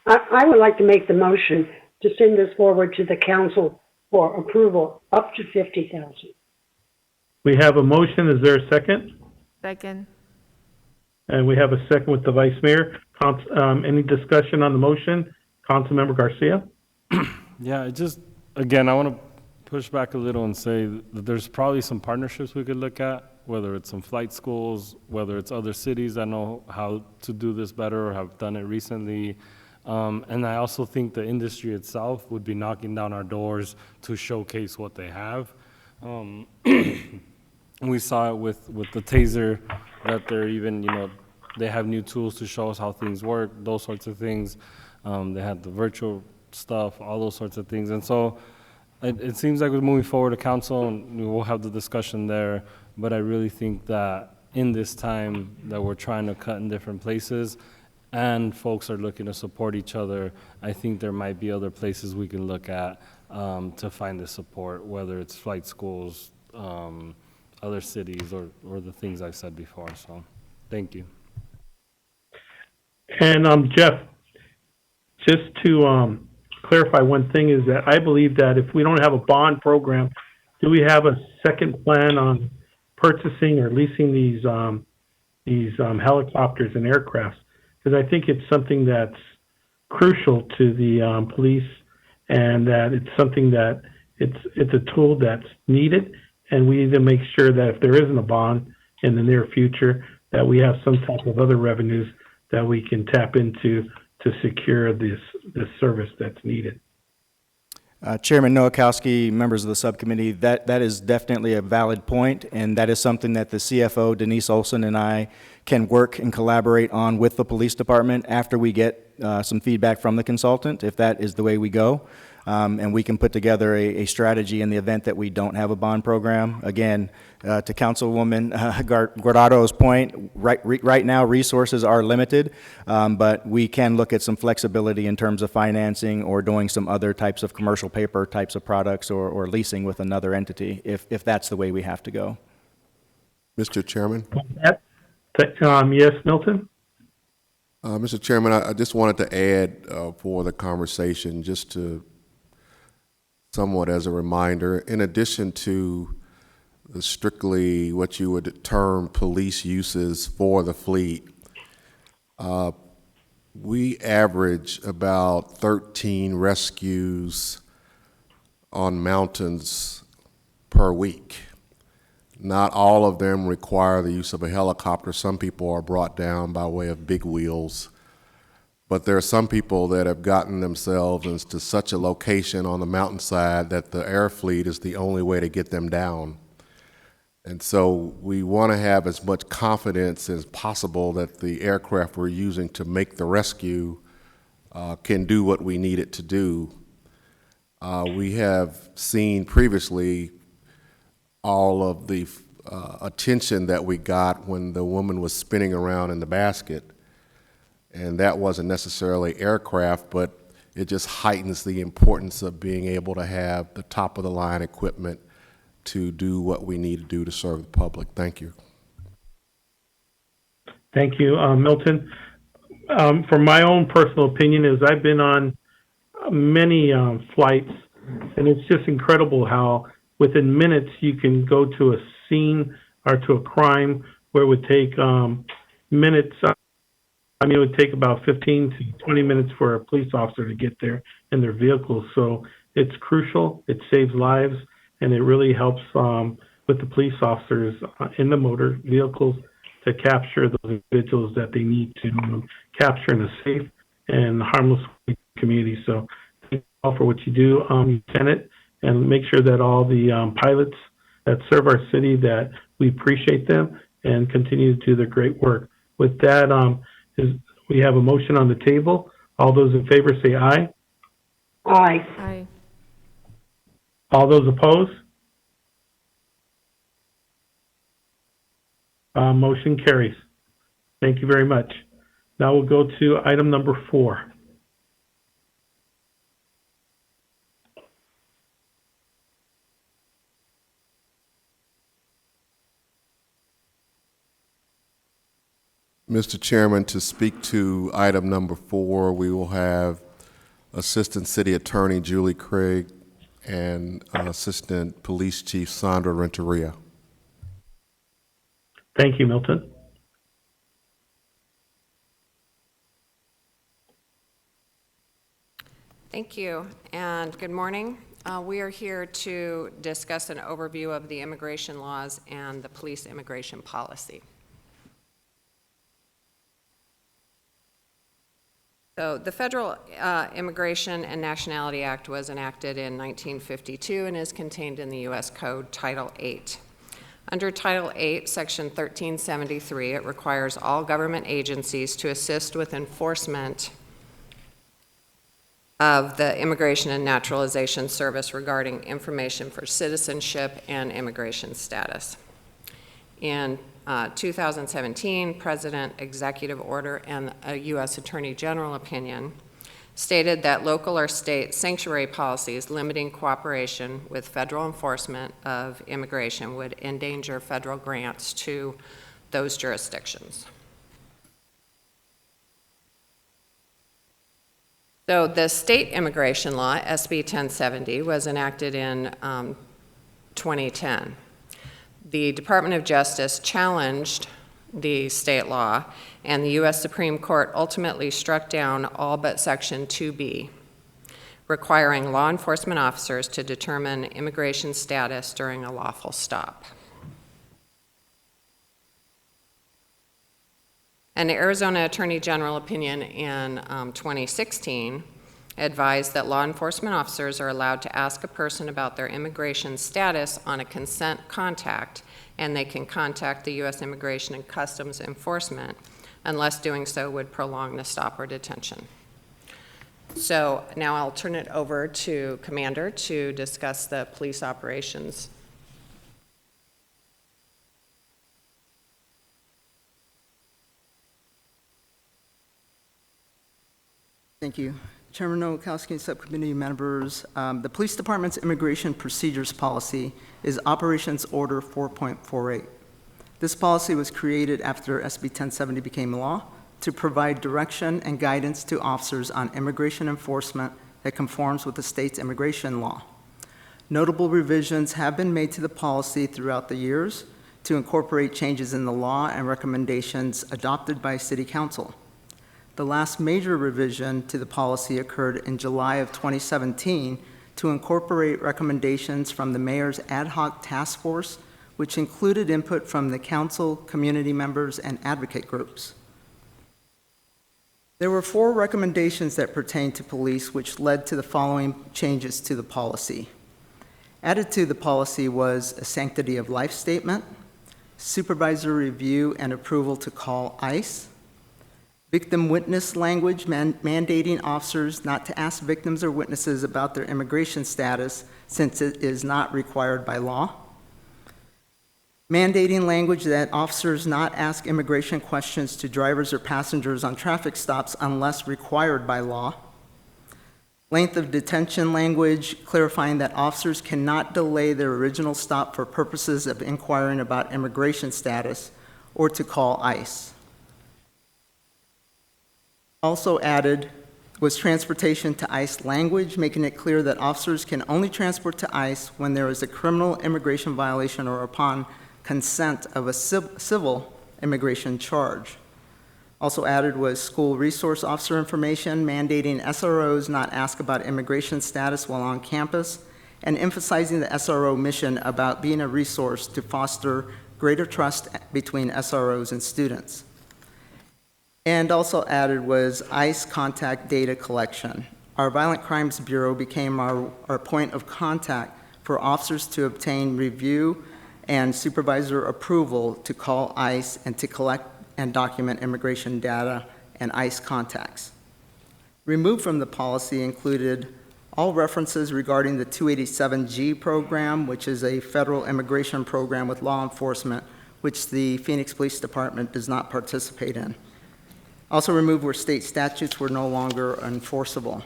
I would like to make the motion to send this forward to the council for approval up to 50,000. We have a motion. Is there a second? Second. And we have a second with the Vice Mayor. Any discussion on the motion? Councilmember Garcia? Yeah, again, I want to push back a little and say that there's probably some partnerships we could look at, whether it's some flight schools, whether it's other cities that know how to do this better or have done it recently. And I also think the industry itself would be knocking down our doors to showcase what they have. We saw it with the taser, that they're even, they have new tools to show us how things work, those sorts of things. They had the virtual stuff, all those sorts of things. And so it seems like we're moving forward to council, and we'll have the discussion there. But I really think that in this time that we're trying to cut in different places, and folks are looking to support each other, I think there might be other places we can look at to find the support, whether it's flight schools, other cities, or the things I've said before. So, thank you. And Jeff, just to clarify one thing is that I believe that if we don't have a bond program, do we have a second plan on purchasing or leasing these helicopters and aircrafts? Because I think it's something that's crucial to the police, and that it's something that it's a tool that's needed, and we need to make sure that if there isn't a bond in the near future, that we have some type of other revenues that we can tap into to secure this service that's needed. Chairman Nowakowski, members of the subcommittee, that is definitely a valid point, and that is something that the CFO, Denise Olson, and I can work and collaborate on with the police department after we get some feedback from the consultant, if that is the way we go. And we can put together a strategy in the event that we don't have a bond program. Again, to Councilwoman Guardado's point, right now resources are limited, but we can look at some flexibility in terms of financing or doing some other types of commercial paper types of products or leasing with another entity if that's the way we have to go. Mr. Chairman? Yes, Milton? Mr. Chairman, I just wanted to add for the conversation, just to somewhat as a reminder, in addition to the strictly what you would term police uses for the fleet, we average about 13 rescues on mountains per week. Not all of them require the use of a helicopter. Some people are brought down by way of big wheels. But there are some people that have gotten themselves into such a location on the mountainside that the air fleet is the only way to get them down. And so we want to have as much confidence as possible that the aircraft we're using to make the rescue can do what we need it to do. We have seen previously all of the attention that we got when the woman was spinning around in the basket. And that wasn't necessarily aircraft, but it just heightens the importance of being able to have the top of the line equipment to do what we need to do to serve the public. Thank you. Thank you, Milton. For my own personal opinion, is I've been on many flights, and it's just incredible how within minutes you can go to a scene or to a crime where it would take minutes. It would take about 15 to 20 minutes for a police officer to get there in their vehicle. So it's crucial. It saves lives, and it really helps with the police officers in the motor vehicles to capture those individuals that they need to capture in a safe and harmless community. So thank you all for what you do, Lieutenant, and make sure that all the pilots that serve our city, that we appreciate them and continue to do their great work. With that, we have a motion on the table. All those in favor say aye. Aye. Aye. All those opposed? Motion carries. Thank you very much. Now we'll go to item number 4. Mr. Chairman, to speak to item number 4, we will have Assistant City Attorney Julie Craig and Assistant Police Chief Sandra Renteria. Thank you, Milton. Thank you, and good morning. We are here to discuss an overview of the immigration laws and the police immigration policy. So the Federal Immigration and Nationality Act was enacted in 1952 and is contained in the U.S. Code Title VIII. Under Title VIII, Section 1373, it requires all government agencies to assist with enforcement of the Immigration and Naturalization Service regarding information for citizenship and immigration status. In 2017, President Executive Order and a U.S. Attorney General opinion stated that local or state sanctuary policies limiting cooperation with federal enforcement of immigration would endanger federal grants to those jurisdictions. So the state immigration law, SB 1070, was enacted in 2010. The Department of Justice challenged the state law, and the U.S. Supreme Court ultimately struck down all but Section 2B, requiring law enforcement officers to determine immigration status during a lawful stop. An Arizona Attorney General opinion in 2016 advised that law enforcement officers are allowed to ask a person about their immigration status on a consent contact, and they can contact the U.S. Immigration and Customs Enforcement unless doing so would prolong the stop or detention. So now I'll turn it over to Commander to discuss the police operations. Thank you. Chairman Nowakowski, subcommittee members, the Police Department's Immigration Procedures Policy is Operations Order 4.48. This policy was created after SB 1070 became law to provide direction and guidance to officers on immigration enforcement that conforms with the state's immigration law. Notable revisions have been made to the policy throughout the years to incorporate changes in the law and recommendations adopted by City Council. The last major revision to the policy occurred in July of 2017 to incorporate recommendations from the Mayor's Ad Hoc Task Force, which included input from the council, community members, and advocate groups. There were 4 recommendations that pertained to police, which led to the following changes to the policy. Added to the policy was a sanctity of life statement, supervisory review and approval to call ICE, victim witness language mandating officers not to ask victims or witnesses about their immigration status since it is not required by law, mandating language that officers not ask immigration questions to drivers or passengers on traffic stops unless required by law, length of detention language clarifying that officers cannot delay their original stop for purposes of inquiring about immigration status or to call ICE. Also added was transportation to ICE language, making it clear that officers can only transport to ICE when there is a criminal immigration violation or upon consent of a civil immigration charge. Also added was school resource officer information, mandating SROs not ask about immigration status while on campus, and emphasizing the SRO mission about being a resource to foster greater trust between SROs and students. And also added was ICE contact data collection. Our Violent Crimes Bureau became our point of contact for officers to obtain review and supervisor approval to call ICE and to collect and document immigration data and ICE contacts. Removed from the policy included all references regarding the 287G program, which is a federal immigration program with law enforcement, which the Phoenix Police Department does not participate in. Also removed were state statutes were no longer enforceable.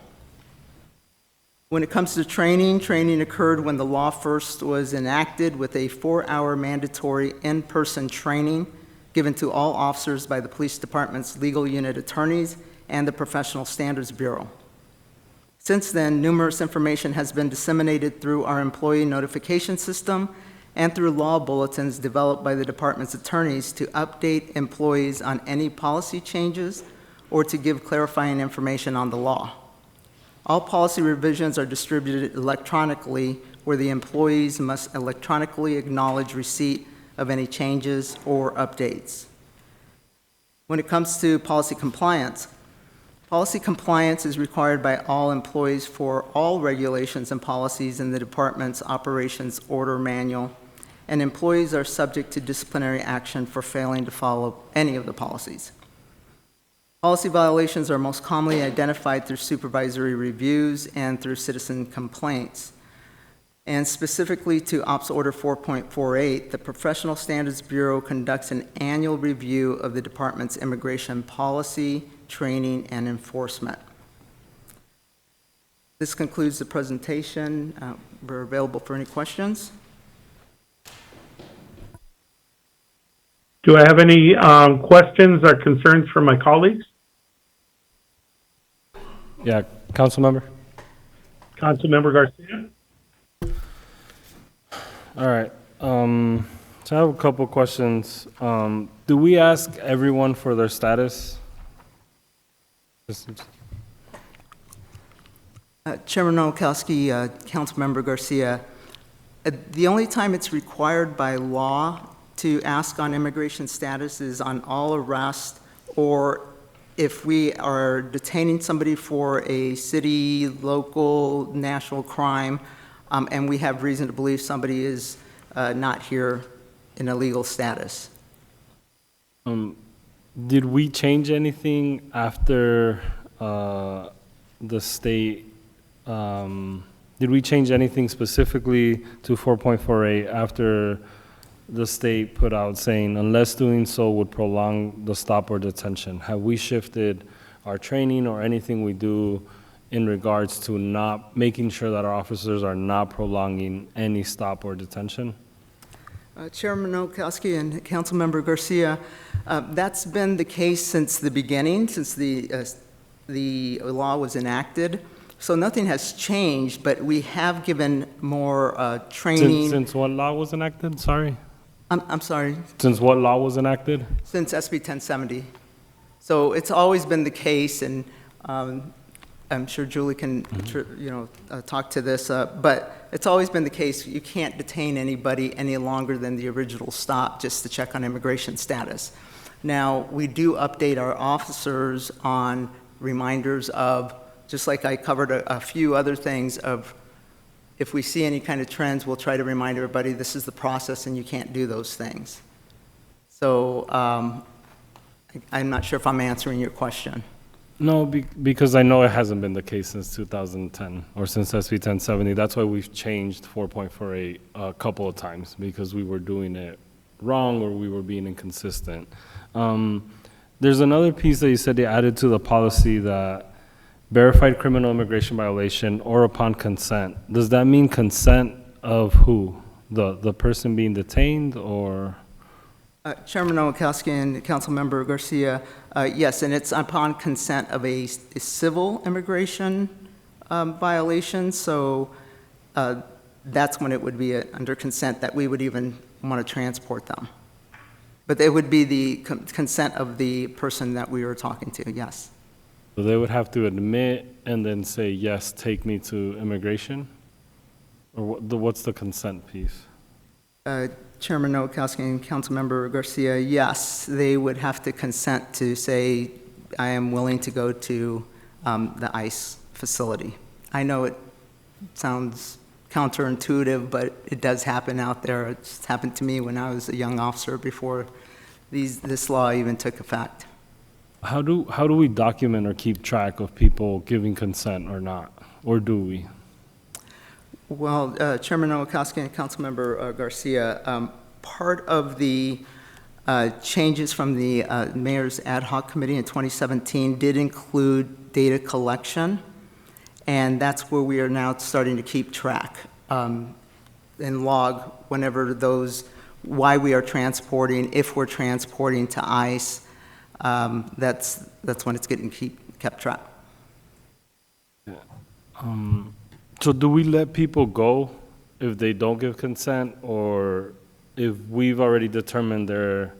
When it comes to training, training occurred when the law first was enacted with a 4-hour mandatory in-person training given to all officers by the police department's legal unit attorneys and the Professional Standards Bureau. Since then, numerous information has been disseminated through our employee notification system and through law bulletins developed by the department's attorneys to update employees on any policy changes or to give clarifying information on the law. All policy revisions are distributed electronically, where the employees must electronically acknowledge receipt of any changes or updates. When it comes to policy compliance is required by all employees for all regulations and policies in the department's operations order manual, and employees are subject to disciplinary action for failing to follow any of the policies. Policy violations are most commonly identified through supervisory reviews and through citizen complaints. And specifically to Ops Order 4.48, the Professional Standards Bureau conducts an annual review of the department's immigration policy, training, and enforcement. This concludes the presentation. We're available for any questions. Do I have any questions or concerns from my colleagues? Yeah, Councilmember. Councilmember Garcia? All right. So I have a couple questions. Do we ask everyone for their status? Chairman Nowakowski, Councilmember Garcia, the only time it's required by law to ask on immigration status is on all arrest, or if we are detaining somebody for a city, local, national crime, and we have reason to believe somebody is not here in a legal status. Did we change anything after the state? Did we change anything specifically to 4.48 after the state put out saying unless doing so would prolong the stop or detention? Have we shifted our training or anything we do in regards to not making sure that our officers are not prolonging any stop or detention? Chairman Nowakowski and Councilmember Garcia, that's been the case since the beginning, since the law was enacted. So nothing has changed, but we have given more training. Since what law was enacted? Sorry. I'm sorry. Since what law was enacted? Since SB 1070. So it's always been the case, and I'm sure Julie can, talk to this, but it's always been the case. You can't detain anybody any longer than the original stop just to check on immigration status. Now, we do update our officers on reminders of, just like I covered a few other things of, if we see any kind of trends, we'll try to remind everybody this is the process and you can't do those things. So I'm not sure if I'm answering your question. No, because I know it hasn't been the case since 2010 or since SB 1070. That's why we've changed 4.48 a couple of times, because we were doing it wrong or we were being inconsistent. There's another piece that you said you added to the policy, that verified criminal immigration violation or upon consent. Does that mean consent of who? The person being detained, or? Chairman Nowakowski and Councilmember Garcia, yes, and it's upon consent of a civil immigration violation, so that's when it would be under consent that we would even want to transport them. But it would be the consent of the person that we were talking to, yes. So they would have to admit and then say, yes, take me to immigration? Or what's the consent piece? Chairman Nowakowski and Councilmember Garcia, yes, they would have to consent to say, I am willing to go to the ICE facility. I know it sounds counterintuitive, but it does happen out there. It's happened to me when I was a young officer before this law even took effect. How do we document or keep track of people giving consent or not? Or do we? Well, Chairman Nowakowski and Councilmember Garcia, part of the changes from the Mayor's Ad Hoc Committee in 2017 did include data collection, and that's where we are now starting to keep track and log whenever why we are transporting, if we're transporting to ICE. That's when it's getting kept track. So do we let people go if they don't give consent, or if we've already determined they're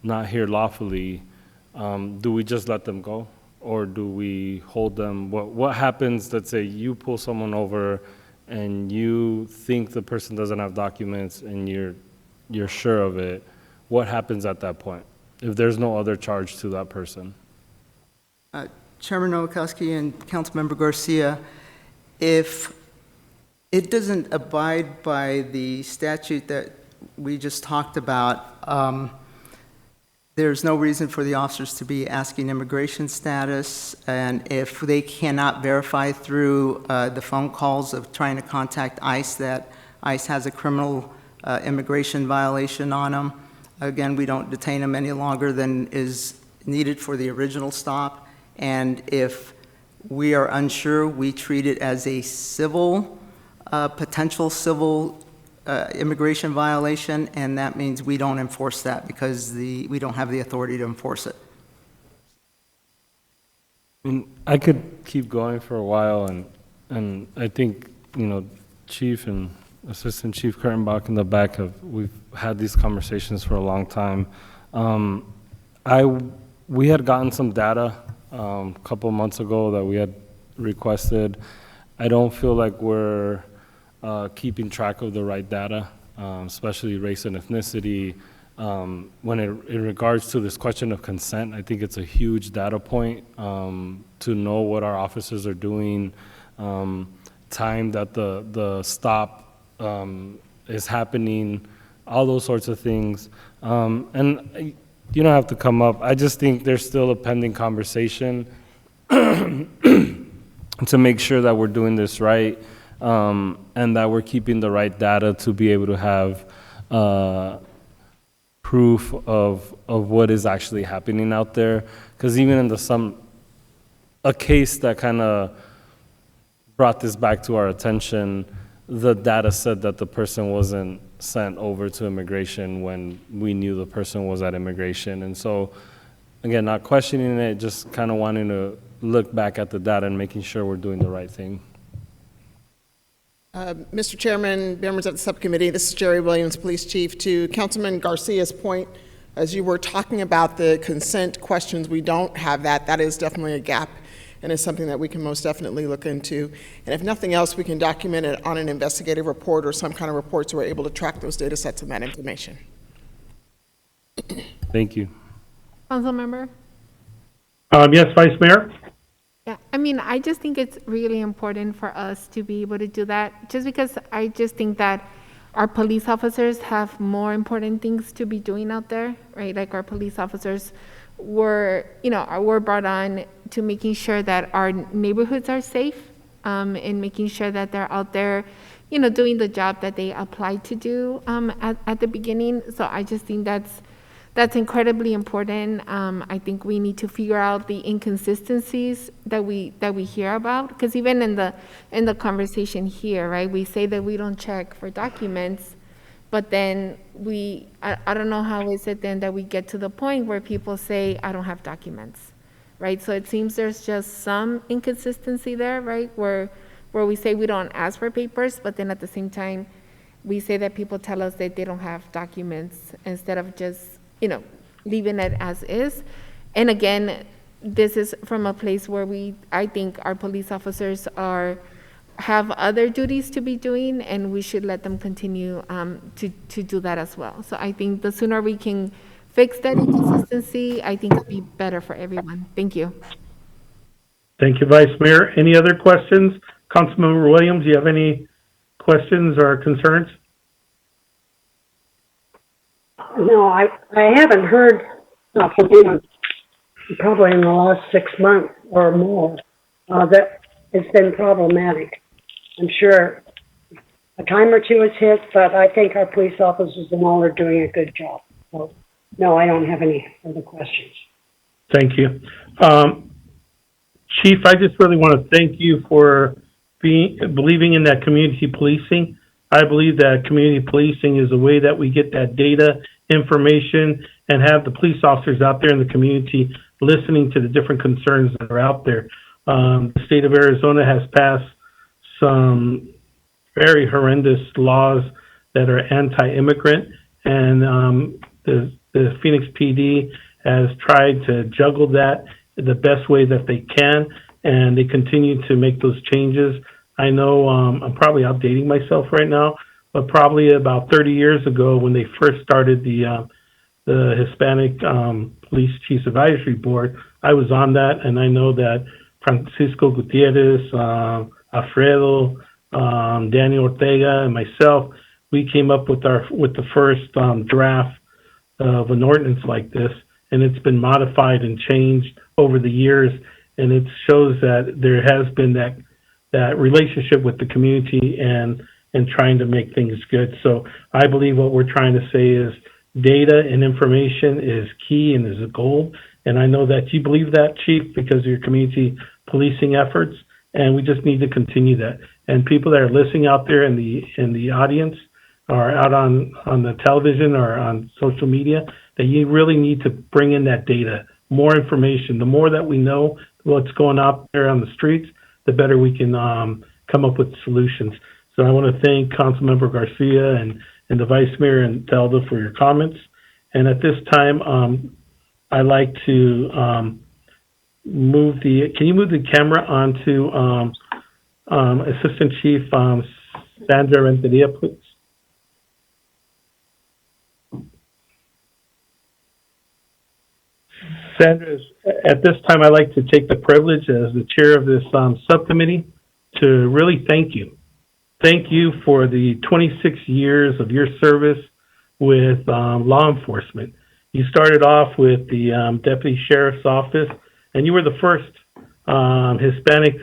not here lawfully, do we just let them go? Or do we hold them? What happens, let's say you pull someone over and you think the person doesn't have documents and you're sure of it, what happens at that point if there's no other charge to that person? Chairman Nowakowski and Councilmember Garcia, if it doesn't abide by the statute that we just talked about, there's no reason for the officers to be asking immigration status, and if they cannot verify through the phone calls of trying to contact ICE that ICE has a criminal immigration violation on them, again, we don't detain them any longer than is needed for the original stop. And if we are unsure, we treat it as a civil, potential civil immigration violation, and that means we don't enforce that because we don't have the authority to enforce it. I could keep going for a while, and I think, Chief and Assistant Chief Kurtenbach in the back we've had these conversations for a long time. We had gotten some data a couple months ago that we had requested. I don't feel like we're keeping track of the right data, especially race and ethnicity. In regards to this question of consent, I think it's a huge data point to know what our officers are doing, time that the stop is happening, all those sorts of things. And you don't have to come up. I just think there's still a pending conversation to make sure that we're doing this right, and that we're keeping the right data to be able to have proof of what is actually happening out there. Because even in a case that kind of brought this back to our attention, the data said that the person wasn't sent over to immigration when we knew the person was at immigration. And so, again, not questioning it, just kind of wanting to look back at the data and making sure we're doing the right thing. Mr. Chairman, members of the subcommittee, this is Jerry Williams, Police Chief. To Councilman Garcia's point, as you were talking about the consent questions, we don't have that. That is definitely a gap, and it's something that we can most definitely look into. And if nothing else, we can document it on an investigative report or some kind of report so we're able to track those data sets and that information. Thank you. Councilmember? Yes, Vice Mayor? Yeah, I mean, I just think it's really important for us to be able to do that, just because I just think that our police officers have more important things to be doing out there, right? Like our police officers were brought on to making sure that our neighborhoods are safe, and making sure that they're out there, doing the job that they applied to do at the beginning. So I just think that's incredibly important. I think we need to figure out the inconsistencies that we hear about, because even in the conversation here, right, we say that we don't check for documents, but then I don't know how is it then that we get to the point where people say, I don't have documents, right? So it seems there's just some inconsistency there, right, where we say we don't ask for papers, but then at the same time, we say that people tell us that they don't have documents instead of just leaving it as is. And again, this is from a place where I think our police officers have other duties to be doing, and we should let them continue to do that as well. So I think the sooner we can fix that inconsistency, I think it'll be better for everyone. Thank you. Thank you, Vice Mayor. Any other questions? Councilmember Williams, do you have any questions or concerns? No, I haven't heard from anyone probably in the last 6 months or more that it's been problematic. I'm sure a time or two is hit, but I think our police officers and all are doing a good job. So, no, I don't have any further questions. Thank you. Chief, I just really want to thank you for believing in that community policing. I believe that community policing is a way that we get that data, information, and have the police officers out there in the community listening to the different concerns that are out there. The state of Arizona has passed some very horrendous laws that are anti-immigrant, and the Phoenix PD has tried to juggle that the best way that they can, and they continue to make those changes. I know I'm probably outdating myself right now, but probably about 30 years ago when they first started the Hispanic Police Chiefs Advisory Board, I was on that, and I know that Francisco Gutierrez, Alfredo, Daniel Ortega, and myself, we came up with the first draft of an ordinance like this, and it's been modified and changed over the years, and it shows that there has been that relationship with the community and trying to make things good. So I believe what we're trying to say is data and information is key and is a goal. And I know that you believe that, Chief, because of your community policing efforts, and we just need to continue that. And people that are listening out there in the audience or out on the television or on social media, that you really need to bring in that data, more information. The more that we know what's going out there on the streets, the better we can come up with solutions. So I want to thank Councilmember Garcia and the Vice Mayor and Telda for your comments. And at this time, I'd like to can you move the camera onto Assistant Chief Sandra Renteria, please? Sandra, at this time, I'd like to take the privilege as the chair of this subcommittee to really thank you. Thank you for the 26 years of your service with law enforcement. You started off with the Deputy Sheriff's Office, and you were the first Hispanic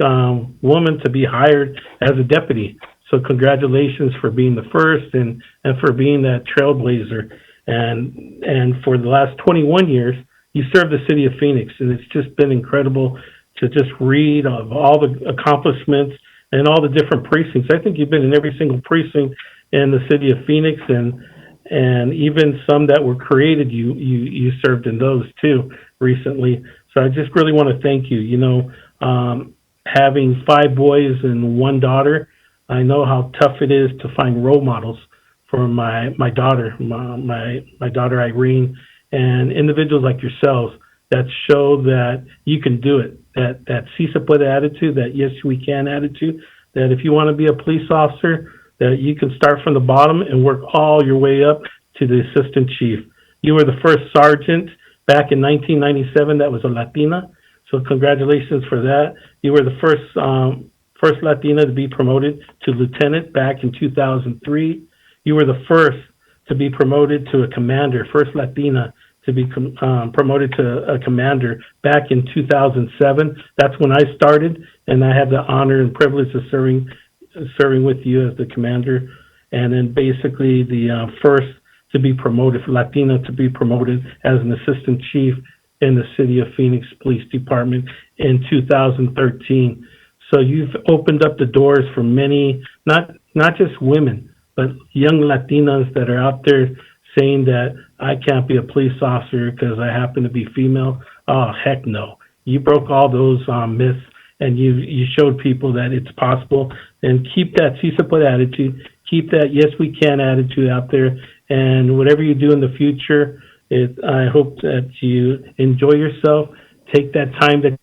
woman to be hired as a deputy. So congratulations for being the first and for being that trailblazer. And for the last 21 years, you served the city of Phoenix, and it's just been incredible to just read of all the accomplishments and all the different precincts. I think you've been in every single precinct in the city of Phoenix, and even some that were created, you served in those too recently. So I just really want to thank you. You know, having 5 boys and 1 daughter, I know how tough it is to find role models for my daughter, my daughter Irene, and individuals like yourselves that show that you can do it, that si se puede attitude, that yes, we can attitude, that if you want to be a police officer, that you can start from the bottom and work all your way up to the assistant chief. You were the first sergeant back in 1997 that was a Latina. So congratulations for that. You were the first Latina to be promoted to lieutenant back in 2003. You were the first to be promoted to a commander, first Latina to be promoted to a commander back in 2007. That's when I started, and I had the honor and privilege of serving with you as the commander. And then basically the first to be promoted, Latina to be promoted as an assistant chief in the City of Phoenix Police Department in 2013. So you've opened up the doors for many, not just women, but young Latinas that are out there saying that I can't be a police officer because I happen to be female. Oh, heck no. You broke all those myths, and you showed people that it's possible. And keep that CISAPOT attitude, keep that yes we can attitude out there, and whatever you do in the future, I hope that you enjoy yourself, take that time that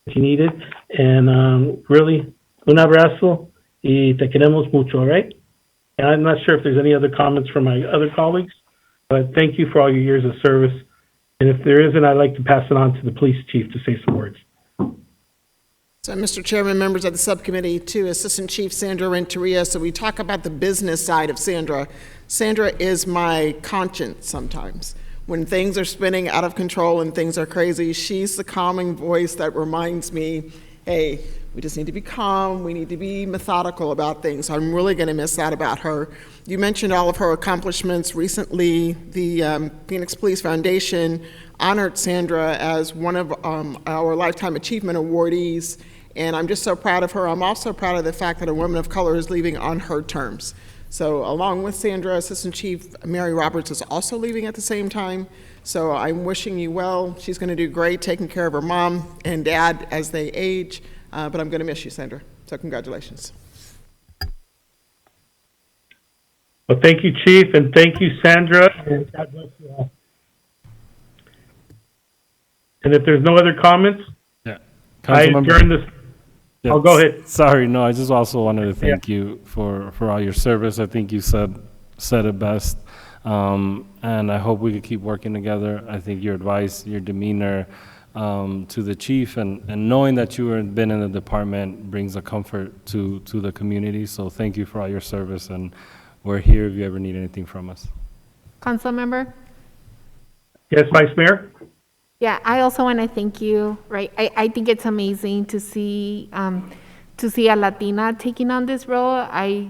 you needed, and really, un abrazo y te queremos mucho, all right? And I'm not sure if there's any other comments from my other colleagues, but thank you for all your years of service. And if there isn't, I'd like to pass it on to the police chief to say some words. So, Mr. Chairman, members of the subcommittee, to Assistant Chief Sandra Renteria. So we talk about the business side of Sandra. Sandra is my conscience sometimes. When things are spinning out of control and things are crazy, she's the calming voice that reminds me, hey, we just need to be calm. We need to be methodical about things. So I'm really going to miss that about her. You mentioned all of her accomplishments. Recently, the Phoenix Police Foundation honored Sandra as one of our Lifetime Achievement awardees, and I'm just so proud of her. I'm also proud of the fact that a woman of color is leaving on her terms. So along with Sandra, Assistant Chief Mary Roberts is also leaving at the same time. So I'm wishing you well. She's going to do great taking care of her mom and dad as they age. But I'm going to miss you, Sandra. So congratulations. Well, thank you, Chief, and thank you, Sandra, and God bless you all. And if there's no other comments, Yeah. I adjourn this. Yeah, Oh, go ahead. Sorry, no, I just also wanted to thank you for all your service. I think you said it best. And I hope we can keep working together. I think your advice, your demeanor, to the chief, and knowing that you have been in the department brings a comfort to the community. So thank you for all your service, and we're here if you ever need anything from us. Council member? Yes, Vice Mayor? Yeah, I also want to thank you, right? I think it's amazing to see a Latina taking on this role. I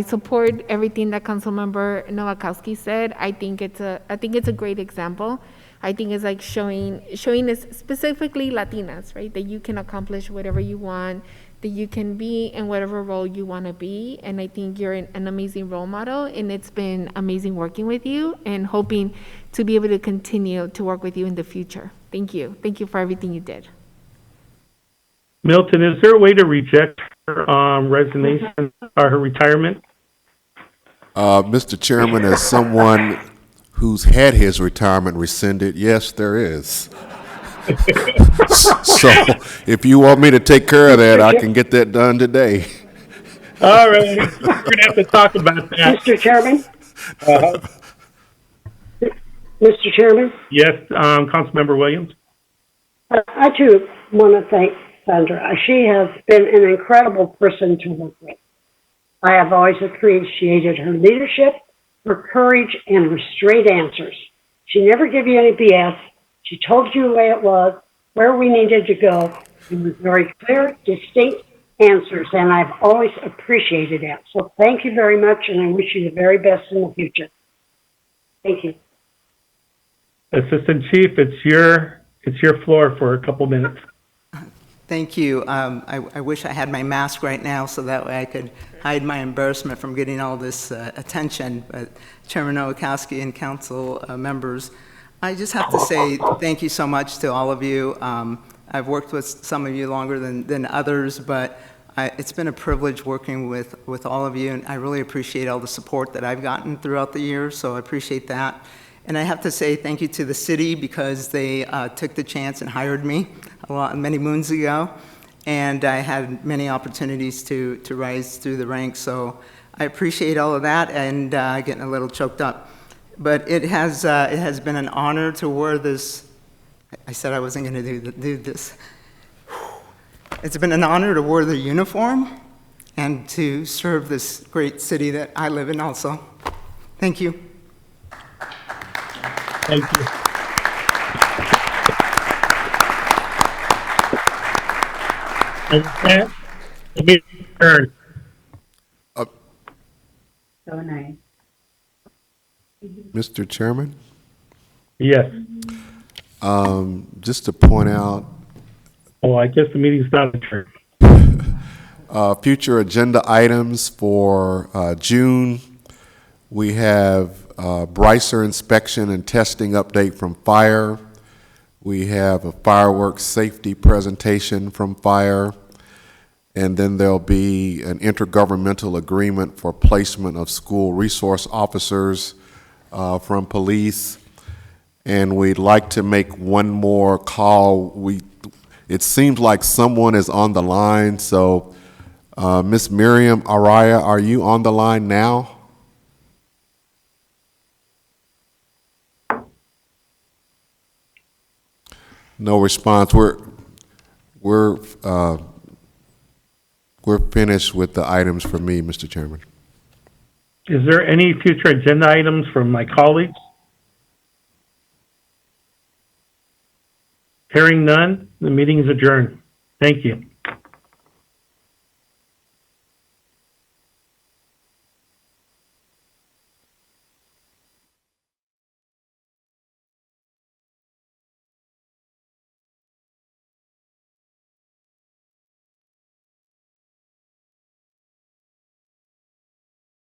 support everything that Councilmember Nowakowski said. I think it's a great example. I think it's like showing us, specifically Latinas, right? That you can accomplish whatever you want, that you can be in whatever role you want to be. And I think you're an amazing role model, and it's been amazing working with you and hoping to be able to continue to work with you in the future. Thank you. Thank you for everything you did. Milton, is there a way to reject her resignation or her retirement? Mr. Chairman, as someone who's had his retirement rescinded, yes, there is. So if you want me to take care of that, I can get that done today. All right, we're going to have to talk about that. Mr. Chairman? Mr. Chairman? Yes, Councilmember Williams? I too want to thank Sandra. She has been an incredible person to work with. I have always appreciated her leadership, her courage, and her straight answers. She never gave you any BS. She told you the way it was, where we needed to go. It was very clear, distinct answers, and I've always appreciated that. So thank you very much, and I wish you the very best in the future. Thank you. Assistant Chief, it's your floor for a couple minutes. Thank you. I wish I had my mask right now so that way I could hide my embarrassment from getting all this attention. But Chairman Nowakowski and council members, I just have to say thank you so much to all of you. I've worked with some of you longer than others, but it's been a privilege working with all of you, and I really appreciate all the support that I've gotten throughout the years, so I appreciate that. And I have to say thank you to the city because they took the chance and hired me many moons ago, and I had many opportunities to rise through the ranks, so I appreciate all of that, and getting a little choked up. But it has been an honor to wear this. I said I wasn't going to do this. It's been an honor to wear the uniform and to serve this great city that I live in also. Thank you. Thank you. And with that, the meeting is adjourned. So nice. Mr. Chairman, Yes. just to point out, Oh, I guess the meeting's not adjourned. future agenda items for June, we have Brycer inspection and testing update from fire. We have a fireworks safety presentation from fire. And then there'll be an intergovernmental agreement for placement of school resource officers from police. And we'd like to make one more call. It seems like someone is on the line, so Miss Miriam Araya, are you on the line now? No response. We're finished with the items for me, Mr. Chairman. Is there any future agenda items from my colleagues? Hearing none, the meeting is adjourned. Thank you.